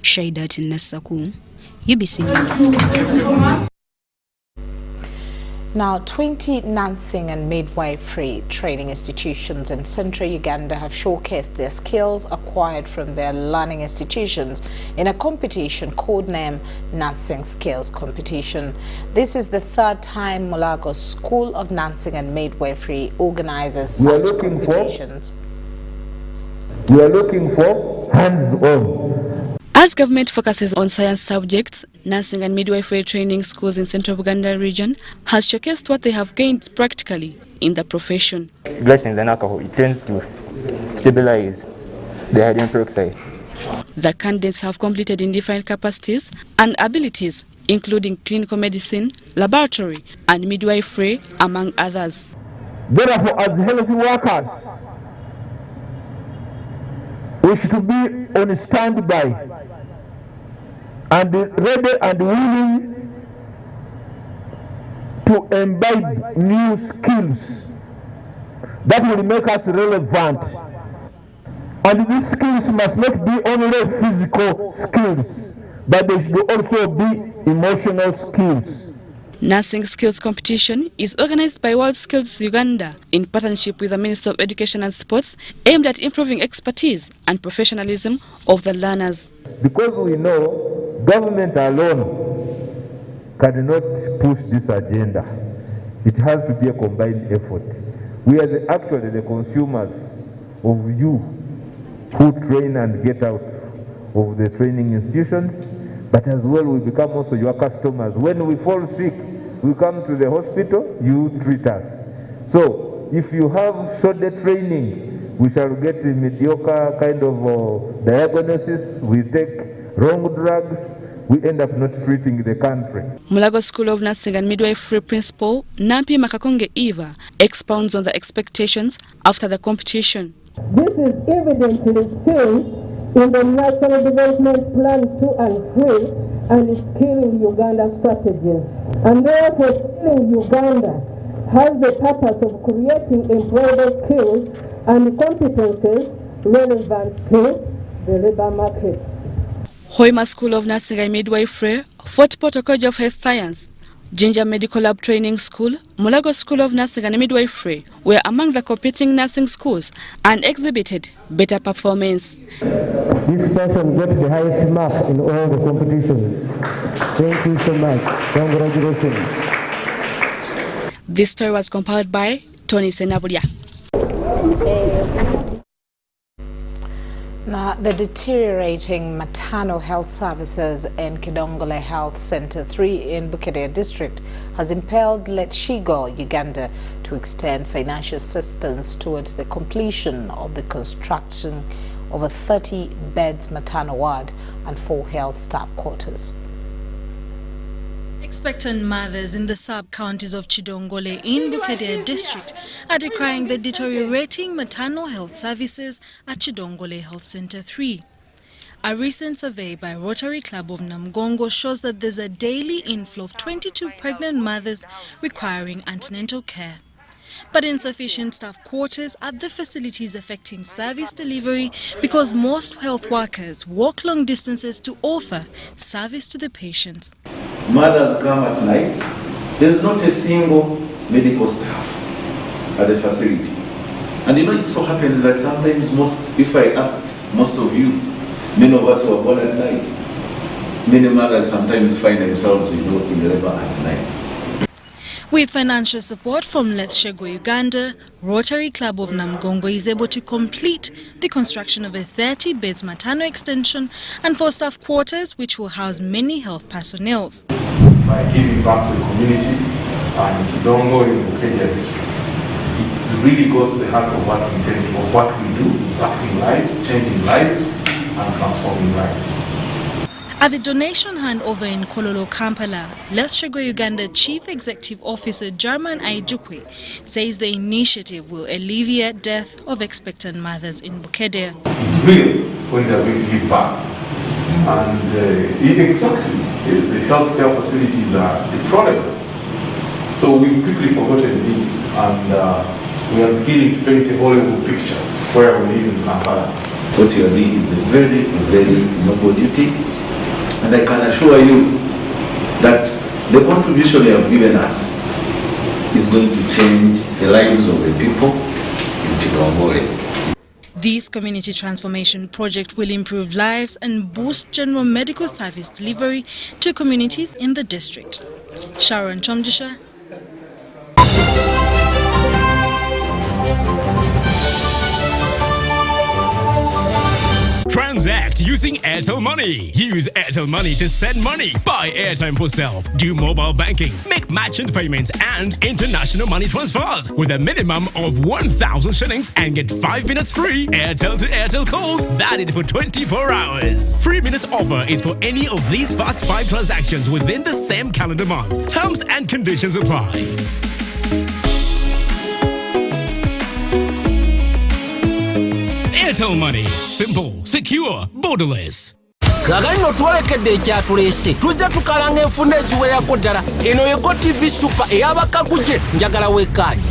Speaker 25: Shaidat Nasaku, UBC News.
Speaker 1: Now, 20 nursing and midwifery training institutions in central Uganda have showcased their skills acquired from their learning institutions in a competition codenamed Nursing Skills Competition. This is the third time Mulago School of Nursing and Midwifery organizes such competitions.
Speaker 7: We are looking for hands-on.
Speaker 8: As government focuses on science subjects, nursing and midwifery training schools in Central Uganda region has showcased what they have gained practically in the profession.
Speaker 18: Glycines and alcohol, it tends to stabilize the hydrogen peroxide.
Speaker 8: The candidates have completed in different capacities and abilities, including clinical medicine, laboratory, and midwifery, among others.
Speaker 7: Therefore, as health workers, we should be on standby and ready and willing to imbibe new skills that will make us relevant. And these skills must not be only physical skills, but they should also be emotional skills.
Speaker 8: Nursing Skills Competition is organized by World Skills Uganda in partnership with the Ministry of Education and Sports, aimed at improving expertise and professionalism of the learners.
Speaker 7: Because we know government alone cannot push this agenda. It has to be a combined effort. We are actually the consumers of you who train and get out of the training institutions, but as well we become also your customers. When we fall sick, we come to the hospital, you treat us. So if you have short-day training, we shall get a mediocre kind of diagnosis, we take wrong drugs, we end up not treating the country.
Speaker 8: Mulago School of Nursing and Midwifery Principal Nampi Makakonge Eva expounds on the expectations after the competition.
Speaker 26: This is evidently seen in the National Development Plan 2 and 3
Speaker 2: and Skilling Uganda strategies. And therefore, Skilling Uganda has the purpose of creating employable skills and competences relevant to the labour market.
Speaker 8: Hoima School of Nursing and Midwifery, Fort Portal College of Health Science, Ginger Medical Lab Training School, Mulago School of Nursing and Midwifery were among the competing nursing schools and exhibited better performance.
Speaker 9: This person got the highest mark in all the competitions. Thank you so much. Congratulations.
Speaker 8: This story was compiled by Tony Senabulia.
Speaker 1: Now, the deteriorating maternal health services in Kidongole Health Center 3 in Bukedea District has impelled Go Uganda to extend financial assistance towards the completion of the construction of a 30 beds maternal ward and 4 health staff quarters.
Speaker 10: Expectant mothers in the sub-counties of Chidongole in Bukedea District are decrying the deteriorating maternal health services at Chidongole Health Center 3. A recent survey by Rotary Club of Namgongo shows that there's a daily inflow of 22 pregnant mothers requiring antenatal care. But insufficient staff quarters at the facilities affecting service delivery because most health workers walk long distances to offer service to the patients.
Speaker 13: Mothers come at night. There's not a single medical staff at the facility. And it so happens that sometimes if I asked most of you, many of us who are born at night, many mothers sometimes find themselves in labor at night.
Speaker 10: With financial support from Go Uganda, Rotary Club of Namgongo is able to complete the construction of a 30 beds maternal extension and 4 staff quarters which will house many health personnel.
Speaker 14: By giving back to the community and Kidongo in Bukedea District, it really goes to the heart of what we do, impacting lives, changing lives and transforming lives.
Speaker 10: At the donation handover in Kololo, Kampala, Go Uganda Chief Executive Officer German Aijukwe says the initiative will alleviate death of expectant mothers in Bukedea.
Speaker 14: It's real when they're going to give back. And exactly, the healthcare facilities are the problem. So we've quickly forgotten this and we are beginning to paint a Hollywood picture where we live in Kampala.
Speaker 13: What you are doing is a very, very noble duty. And I can assure you that the contribution you have given us is going to change the lives of the people in Chidongole.
Speaker 10: This community transformation project will improve lives and boost general medical service delivery to communities in the district. Sharon Chomjisha.
Speaker 26: Transact using Airtel Money. Use Airtel Money to send money, buy airtime for self, do mobile banking, make merchant payments and international money transfers with a minimum of 1,000 shillings and get 5 minutes free Airtel to Airtel calls valid for 24 hours. 3 minutes offer is for any of these fast 5 transactions within the same calendar month. Terms and conditions apply. Airtel Money. Simple, secure, borderless.
Speaker 27: Kagalino twalekedde ekyatulese tuzze tukalanga enfunda eziwerako ddala eno ye Go TV Super ey'abakaguje njagala weekaani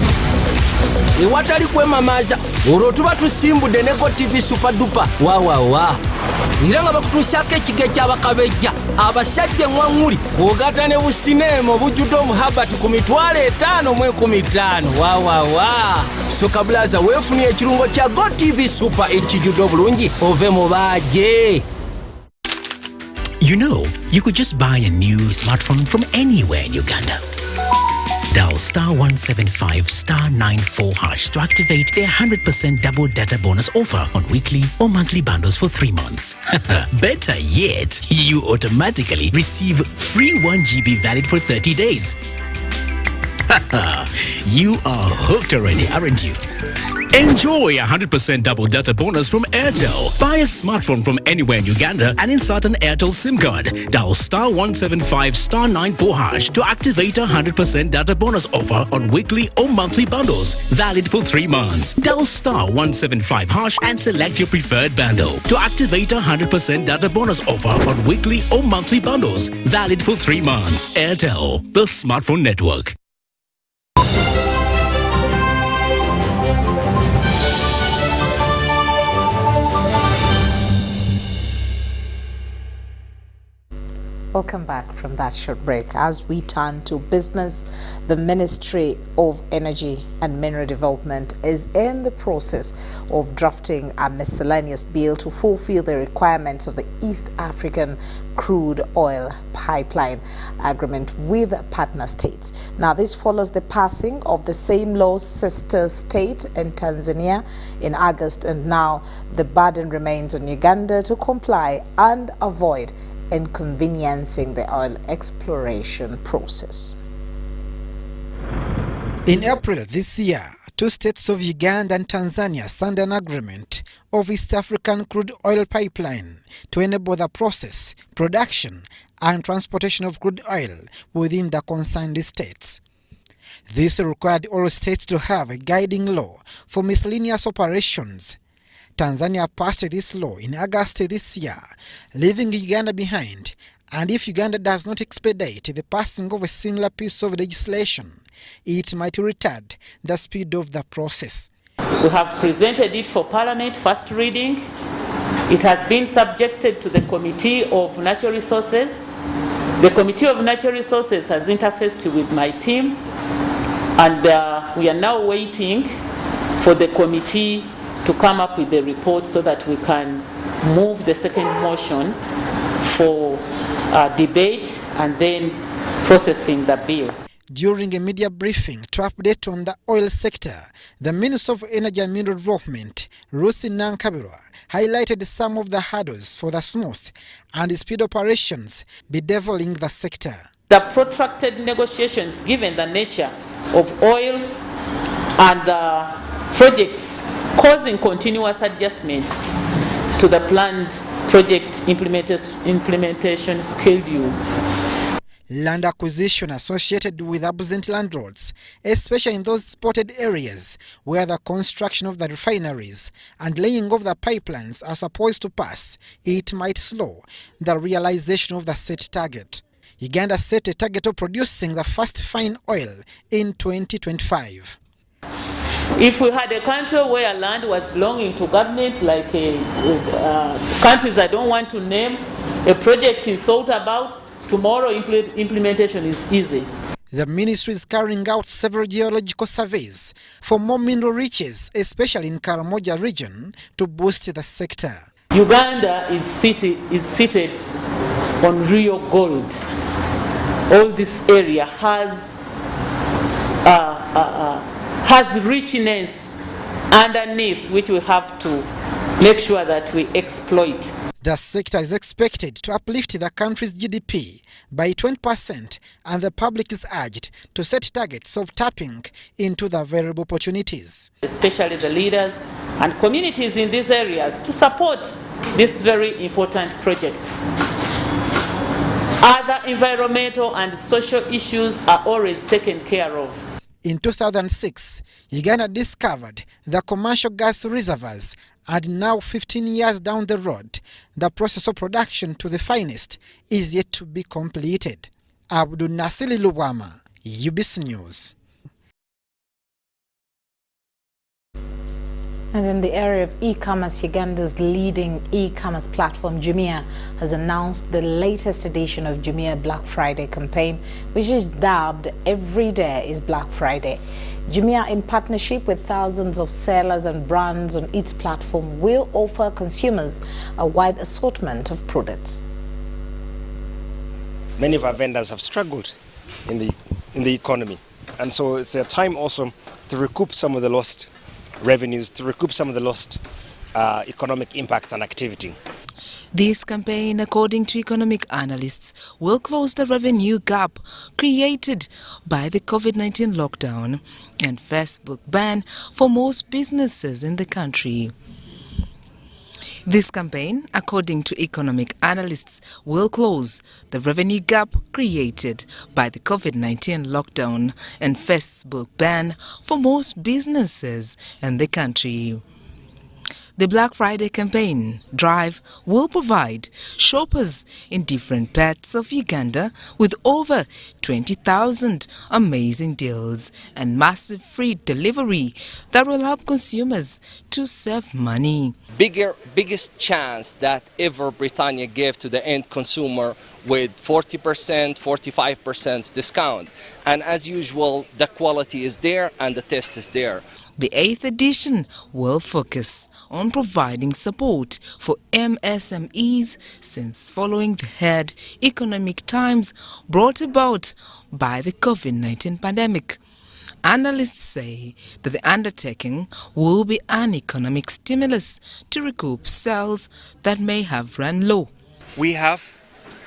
Speaker 27: ewatali kwemamaaza olwo tuba tusimbudde ne Go TV Super Duper waawawa era nga bakutuusyako ekiga ekyabakabejja abasajja eŋŋwaŋŋuli kwogata ne busineema obujjudde omuhabati ku 5,015 waawawa soka bulaza weefunye ekirungo kya Go TV Super ekijjudde obulungi ove mu baaje.
Speaker 28: You know, you could just buy a new smartphone from anywhere in Uganda. Dial *175*94# to activate their 100% double data bonus offer on weekly or monthly bundles for 3 months. Better yet, you automatically receive free 1 GB valid for 30 days. You are hooked already, aren't you? Enjoy 100% double data bonus from Airtel. Buy a smartphone from anywhere in Uganda and insert an Airtel SIM card. Dial *175*94# to activate a 100% data bonus offer on weekly or monthly bundles, valid for 3 months. Dial *175# and select your preferred bundle to activate a 100% data bonus offer on weekly or monthly bundles, valid for 3 months. Airtel, the smartphone network.
Speaker 1: Welcome back from that short break. As we turn to business, the Ministry of Energy and Mineral Development is in the process of drafting a miscellaneous bill to fulfill the requirements of the East African Crude Oil Pipeline Agreement with partner states. Now, this follows the passing of the same law's sister state in Tanzania in August, and now the burden remains on Uganda to comply and avoid inconveniencing the oil exploration process.
Speaker 4: In April this year, 2 states of Uganda and Tanzania signed an agreement of East African crude oil pipeline to enable the process, production, and transportation of crude oil within the concerned states. This required all states to have a guiding law for miscellaneous operations. Tanzania passed this law in August this year, leaving Uganda behind, and if Uganda does not expedite the passing of a similar piece of legislation, it might retard the speed of the process.
Speaker 11: We have presented it for Parliament, first reading. It has been subjected to the Committee of Natural Resources. The Committee of Natural Resources has interfaced with my team, and we are now waiting for the committee to come up with the report so that we can move the second motion for debate and then processing the bill.
Speaker 4: During a media briefing to update on the oil sector, the Minister of Energy and Mineral Development, Ruth Nankabirwa, highlighted some of the hurdles for the smooth and speed operations bedeviling the sector.
Speaker 11: The protracted negotiations, given the nature of oil and the projects, causing continuous adjustments to the planned project implementation schedule.
Speaker 4: Land acquisition associated with absent landlords, especially in those spotted areas where the construction of the refineries and laying of the pipelines are supposed to pass, it might slow the realization of the set target. Uganda set a target of producing the first fine oil in 2025.
Speaker 11: If we had a country where land was belonging to government, like countries I don't want to name, a project is thought about, tomorrow implementation is easy.
Speaker 4: The ministry is carrying out several geological surveys for more mineral riches, especially in Karamoja region, to boost the sector.
Speaker 11: Uganda is seated on real gold. All this area has richness underneath, which we have to make sure that we exploit.
Speaker 4: The sector is expected to uplift the country's GDP by 20%, and the public is urged to set targets of tapping into the available opportunities.
Speaker 11: Especially the leaders and communities in these areas to support this very important project. Other environmental and social issues are always taken care of.
Speaker 4: In 2006, Uganda discovered the commercial gas reservoirs, and now 15 years down the road, the process of production to the finest is yet to be completed. Abdul Nasili Luwama, UBC News.
Speaker 1: And in the area of e-commerce, Uganda's leading e-commerce platform, Jumia, has announced the latest edition of Jumia Black Friday campaign, which is dubbed "Every Day is Black Friday." Jumia, in partnership with thousands of sellers and brands on its platform, will offer consumers a wide assortment of products.
Speaker 16: Many of our vendors have struggled in the economy, and so it's a time also to recoup some of the lost revenues, to recoup some of the lost economic impact and activity.
Speaker 3: This campaign, according to economic analysts, will close the revenue gap created by the COVID-19 lockdown and Facebook ban for most businesses in the country. This campaign, according to economic analysts, will close the revenue gap created by the COVID-19 lockdown and Facebook ban for most businesses in the country. The Black Friday campaign drive will provide shoppers in different parts of Uganda with over 20,000 amazing deals and massive free delivery that will help consumers to save money.
Speaker 12: Biggest chance that ever Britannia gave to the end consumer with 40%, 45% discount. And as usual, the quality is there and the taste is there.
Speaker 3: The 8th edition will focus on providing support for MSMEs since following the hard economic times brought about by the COVID-19 pandemic. Analysts say that the undertaking will be an economic stimulus to recoup sales that may have run low.
Speaker 17: We have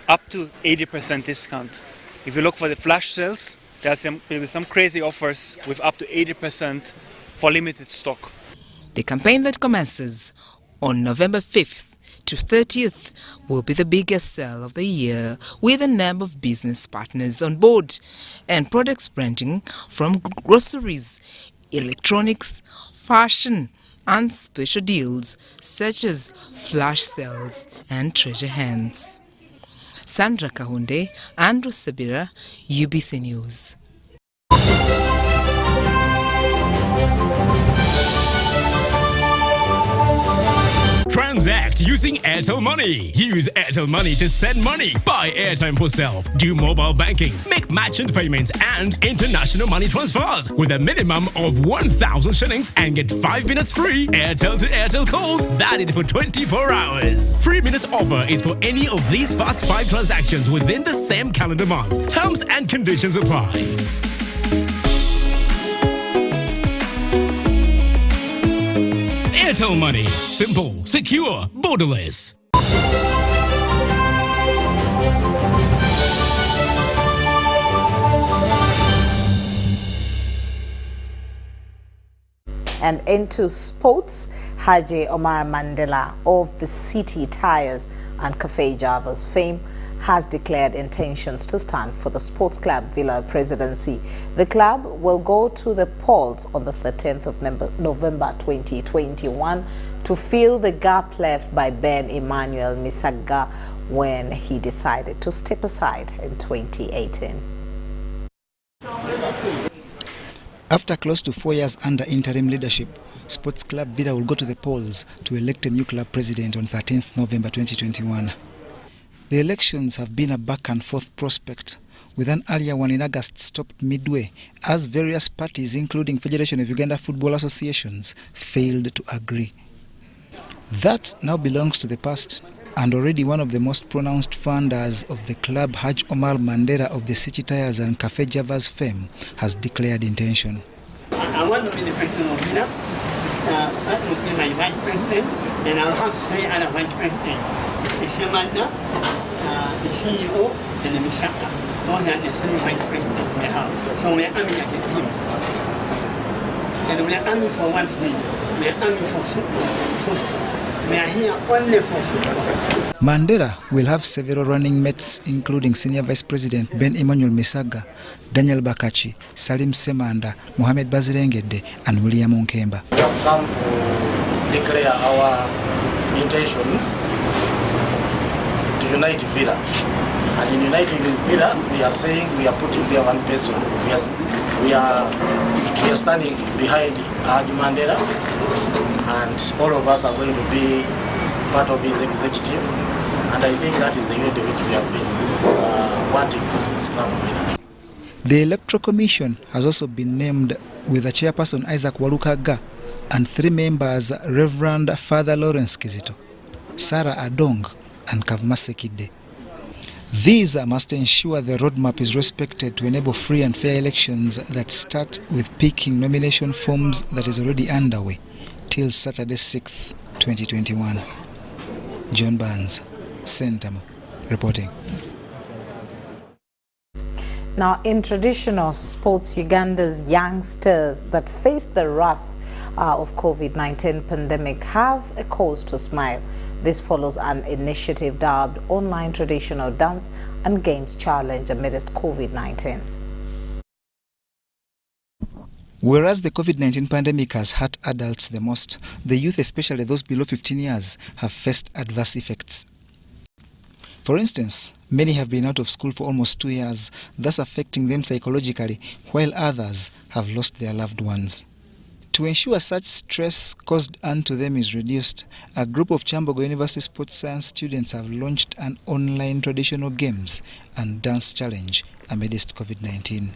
Speaker 17: up to 80% discount. If you look for the flash sales, there will be some crazy offers with up to 80% for limited stock.
Speaker 3: The campaign that commences on November 5th to 30th will be the biggest sale of the year, with a number of business partners on board and products ranging from groceries, electronics, fashion and special deals such as flash sales and treasure hunts. Sandra Kahunde, Andrew Sabira, UBC News.
Speaker 26: Transact using Airtel Money. Use Airtel Money to send money, buy airtime for self, do mobile banking, make merchant payments and international money transfers with a minimum of 1,000 shillings and get 5 minutes free Airtel to Airtel calls valid for 24 hours. 3 minutes offer is for any of these fast 5 transactions within the same calendar month. Terms and conditions apply. Airtel Money. Simple, secure, borderless.
Speaker 1: And into sports, Haji Omar Mandela of the City Tires and Cafe Java's fame has declared intentions to stand for the Sports Club Villa presidency. The club will go to the polls on the 13th of November 2021 to fill the gap left by Ben Emmanuel Misaga when he decided to step aside in 2018.
Speaker 4: After close to 4 years under interim leadership, Sports Club Villa will go to the polls to elect a new club president on 13th November 2021. The elections have been a back-and-forth prospect, with an earlier one in August stopped midway as various parties, including Federation of Uganda Football Associations, failed to agree. That now belongs to the past, and already one of the most pronounced founders of the club, Haj Omar Mandela of the City Tires and Cafe Java's fame, has declared intention.
Speaker 19: I want to be the president of Villa. I will be my vice president, and I'll have 3 other vice presidents. The Hemanda, the CEO, and the Misaka. Those are the 3 vice presidents we have. So we are aiming as a team. And we are aiming for one thing. We are aiming for football. We are here only for football.
Speaker 4: Mandela will have several running mates, including Senior Vice President Ben Emmanuel Misaga, Daniel Bakachi, Salim Semanda, Mohamed Bazirengede, and William Onkemba.
Speaker 20: We have come to declare our intentions to unite Villa. And in uniting Villa, we are saying we are putting there one person. We are standing behind Haji Mandela, and all of us are going to be part of his executive. And I think that is the unity which we have been wanting for Sports Club Villa.
Speaker 4: The Electoral Commission has also been named, with the chairperson Isaac Walukaga and 3 members, Reverend Father Lawrence Kizito, Sarah Adong, and Kavmasekide. These must ensure the roadmap is respected to enable free and fair elections that start with picking nomination forms that is already underway till Saturday 6th, 2021. John Barnes. Sentamo reporting.
Speaker 1: Now, in traditional sports, Uganda's youngsters that face the wrath of COVID-19 pandemic have a cause to smile. This follows an initiative dubbed Online Traditional Dance and Games Challenge amidst COVID-19.
Speaker 4: Whereas the COVID-19 pandemic has hurt adults the most, the youth, especially those below 15 years, have faced adverse effects. For instance, many have been out of school for almost 2 years, thus affecting them psychologically, while others have lost their loved ones. To ensure such stress caused unto them is reduced, a group of Chambogo University Sports Science students have launched an online traditional games and dance challenge amidst COVID-19.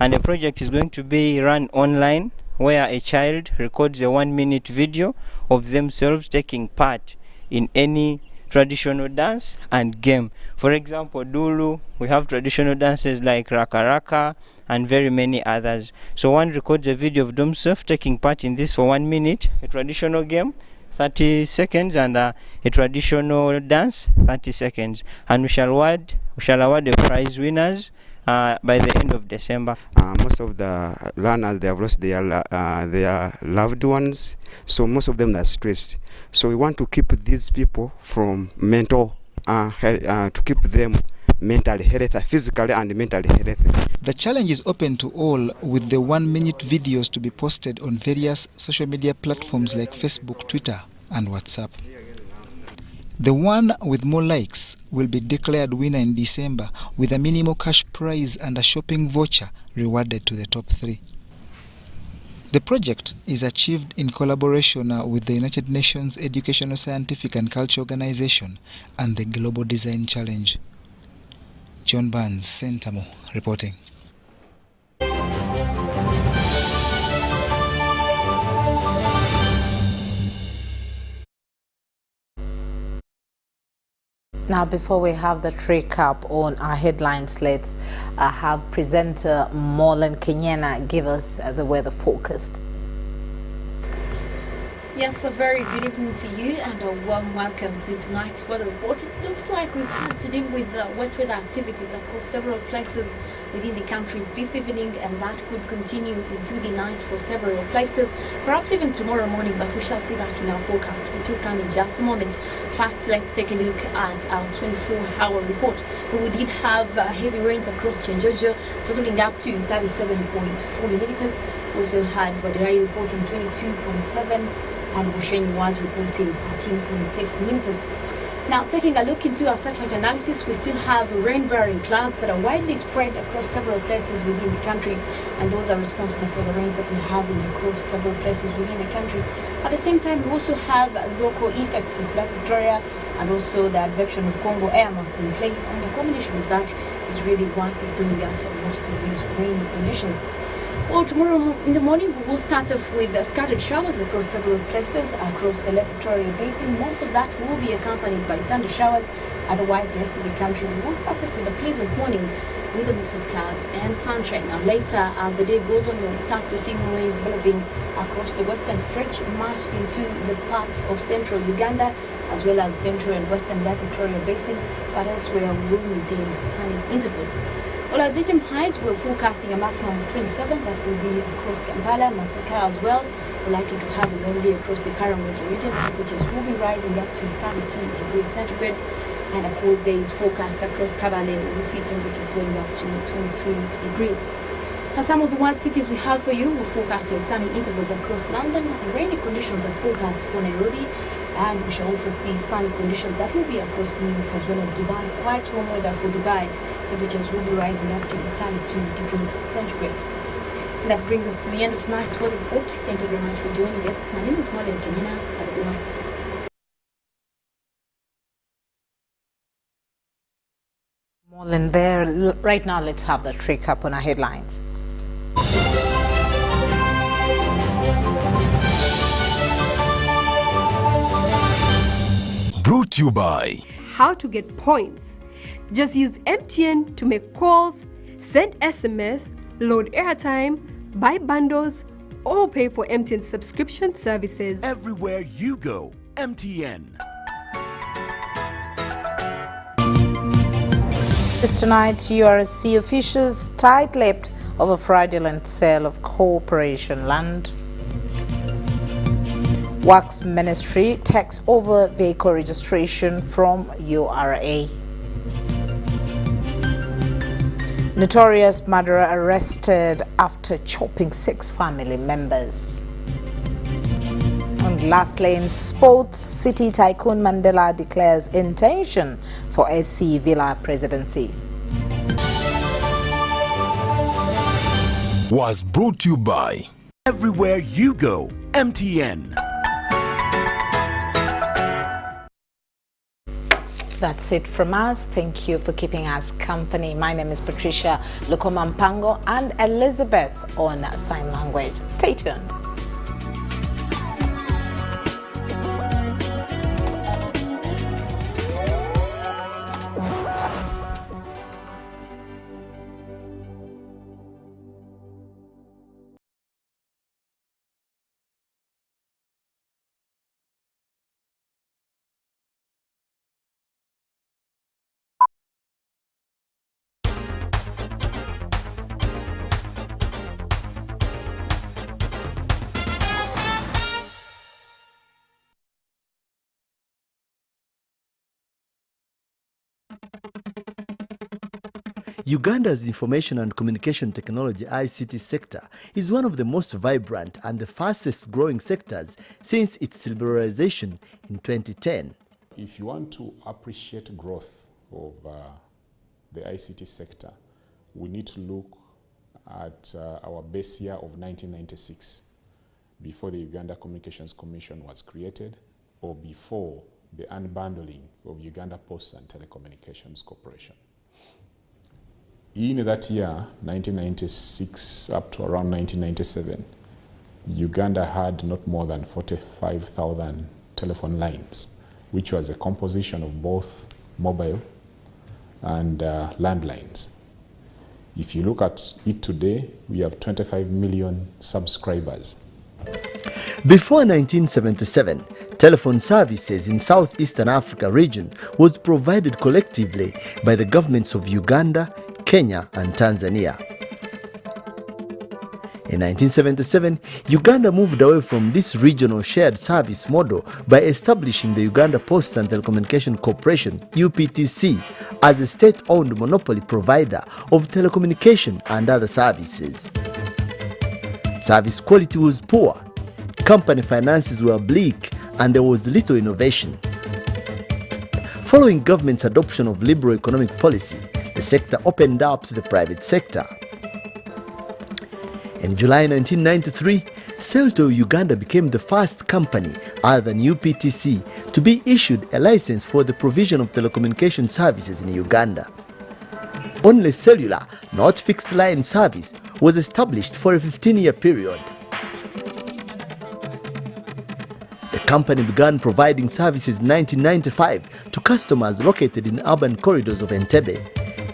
Speaker 5: And the project is going to be run online, where a child records a 1-minute video of themselves taking part in any traditional dance and game. For example, Dulu, we have traditional dances like Raka Raka and very many others. So one records a video of themselves taking part in this for 1 minute, a traditional game, 30 seconds, and a traditional dance, 30 seconds. And we shall award the prize winners by the end of December.
Speaker 6: Most of the learners, they have lost their loved ones, so most of them are stressed. So we want to keep these people from mental to keep them mentally healthy, physically and mentally healthy.
Speaker 4: The challenge is open to all, with the 1-minute videos to be posted on various social media platforms like Facebook, Twitter and WhatsApp. The one with more likes will be declared winner in December, with a minimal cash prize and a shopping voucher rewarded to the top 3. The project is achieved in collaboration with the United Nations Educational, Scientific and Culture Organization and the Global Design Challenge. John Barnes, Sentamo, reporting.
Speaker 1: Now, before we have the recap on our headlines, let's have presenter Molen Kenyana give us the weather forecast.
Speaker 15: Yes, a very good evening to you and a warm welcome to tonight's weather report. It looks like we've had to deal with wet weather activities across several places within the country this evening, and that could continue into the night for several places, perhaps even tomorrow morning, but we shall see that in our forecast, which will come in just a moment. First, let's take a look at our 24-hour report. We did have heavy rains across Chenjojo, totaling up to 37.4 millimeters. We also had Badirai reporting 22.7, and Bushenyi was reporting 13.6 millimeters. Now, taking a look into our satellite analysis, we still have rain-bearing clouds that are widely spread across several places within the country, and those are responsible for the rains that we have across several places within the country. At the same time, we also have local effects with Lake Victoria and also the advection of Congo air mass in play, and the combination of that is really what is bringing us most of these rainy conditions. Well, tomorrow in the morning, we will start off with scattered showers across several places across the Lake Victoria Basin. Most of that will be accompanied by thunder showers. Otherwise, the rest of the country will start off with a pleasant morning with a mix of clouds and sunshine. Now, later as the day goes on, we'll start to see more rain developing across the western stretch, much into the parts of central Uganda, as well as central and western Lake Victoria Basin, but elsewhere we will maintain sunny intervals. Well, our daytime highs, we're forecasting a maximum of 27. That will be across Kampala, Masaka as well. We're likely to have it only across the Karamojong region. Temperatures will be rising up to 32 degrees centigrade. And a cold day is forecast across Kabale. We see temperatures going up to 23 degrees. Now, some of the wild cities we have for you, we're forecasting sunny intervals across London. Rainy conditions are forecast for Nairobi. And we shall also see sunny conditions that will be across New York as well as Dubai. Quite warm weather for Dubai. Temperatures will be rising up to 32 degrees centigrade. And that brings us to the end of tonight's weather report. Thank you very much for joining us. My name is Molen Kenyana. Have a good night.
Speaker 1: Molen there. Right now, let's have the recap on our headlines.
Speaker 21: Brought to you by
Speaker 22: How to get points. Just use MTN to make calls, send SMS, load airtime, buy bundles, or pay for MTN subscription services.
Speaker 21: Everywhere you go, MTN.
Speaker 1: Tonight, URC officials tight-lipped over fraudulent sale of corporation land. Works Ministry takes over vehicle registration from URA. Notorious murderer arrested after chopping 6 family members. And lastly, in sports, City tycoon Mandela declares intention for SC Villa presidency.
Speaker 2: Was brought to you by Everywhere You Go, MTN.
Speaker 1: That's it from us. Thank you for keeping us company. My name is Patricia Lukomampango and Elizabeth on Sign Language. Stay tuned.
Speaker 7: Uganda's information and communication technology ICT sector is one of the most vibrant and the fastest growing sectors since its liberalization in 2010.
Speaker 9: If you want to appreciate growth of the ICT sector, we need to look at our base year of 1996, before the Uganda Communications Commission was created, or before the unbundling of Uganda Post and Telecommunications Corporation. In that year, 1996 up to around 1997, Uganda had not more than 45,000 telephone lines, which was a composition of both mobile and landlines. If you look at it today, we have 25 million subscribers.
Speaker 7: Before 1977, telephone services in Southeastern Africa region was provided collectively by the governments of Uganda, Kenya and Tanzania. In 1977, Uganda moved away from this regional shared service model by establishing the Uganda Post and Telecommunication Corporation, UPTC, as a state-owned monopoly provider of telecommunication and other services. Service quality was poor, company finances were bleak, and there was little innovation. Following government's adoption of liberal economic policy, the sector opened up to the private sector. In July 1993, Celtel Uganda became the first company, other than UPTC, to be issued a license for the provision of telecommunication services in Uganda. Only cellular, not fixed line service, was established for a 15-year period. The company began providing services in 1995 to customers located in urban corridors of Entebbe,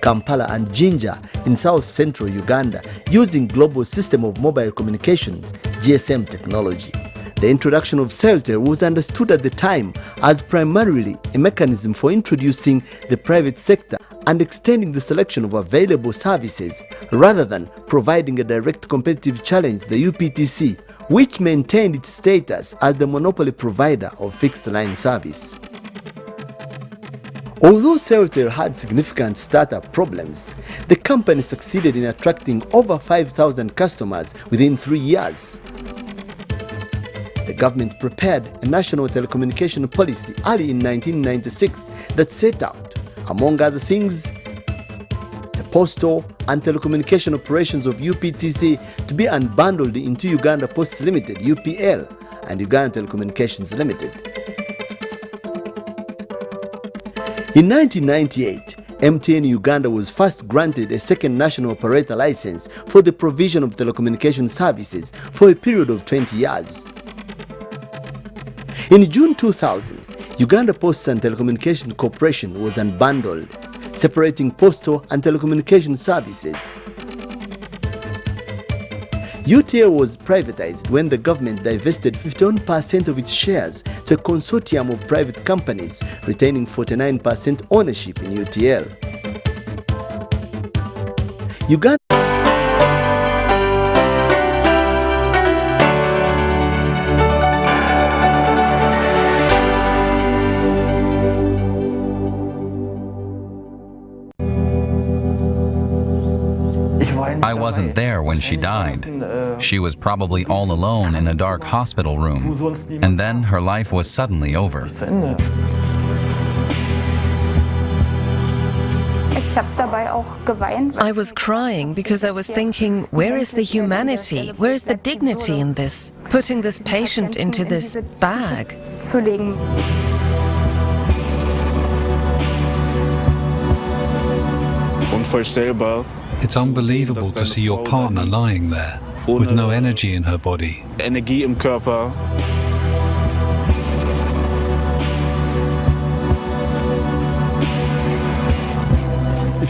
Speaker 7: Kampala and Jinja in south-central Uganda using Global System of Mobile Communications GSM technology. The introduction of Celtel was understood at the time as primarily a mechanism for introducing the private sector and extending the selection of available services rather than providing a direct competitive challenge to the UPTC, which maintained its status as the monopoly provider of fixed-line service. Although Celtel had significant startup problems, the company succeeded in attracting over 5,000 customers within 3 years. The government prepared a national telecommunication policy early in 1996 that set out, among other things, the postal and telecommunication operations of UPTC to be unbundled into Uganda Post Limited, UPL, and Uganda Telecommunications Limited. In 1998, MTN Uganda was first granted a second national operator license for the provision of telecommunication services for a period of 20 years. In June 2000, Uganda Post and Telecommunication Corporation was unbundled, separating postal and telecommunication services. UTL was privatized when the government divested 51% of its shares to a consortium of private companies, retaining 49% ownership in UTL. Uganda.
Speaker 8: I wasn't there when she died. She was probably all alone in a dark hospital room, and then her life was suddenly over.
Speaker 13: I was crying because I was thinking, where is the humanity? Where is the dignity in this? Putting this patient into this bag.
Speaker 14: It's unbelievable to see your partner lying there with no energy in her body.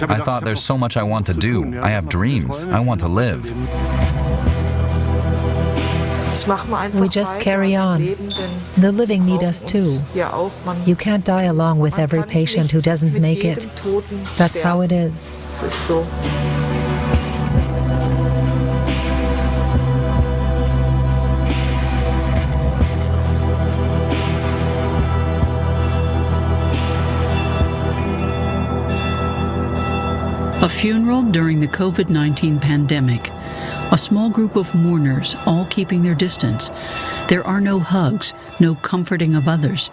Speaker 8: I thought there's so much I want to do. I have dreams. I want to live.
Speaker 18: We just carry on. The living need us too. You can't die along with every patient who doesn't make it. That's how it is.
Speaker 21: A funeral during the COVID-19 pandemic. A small group of mourners, all keeping their distance. There are no hugs, no comforting of others.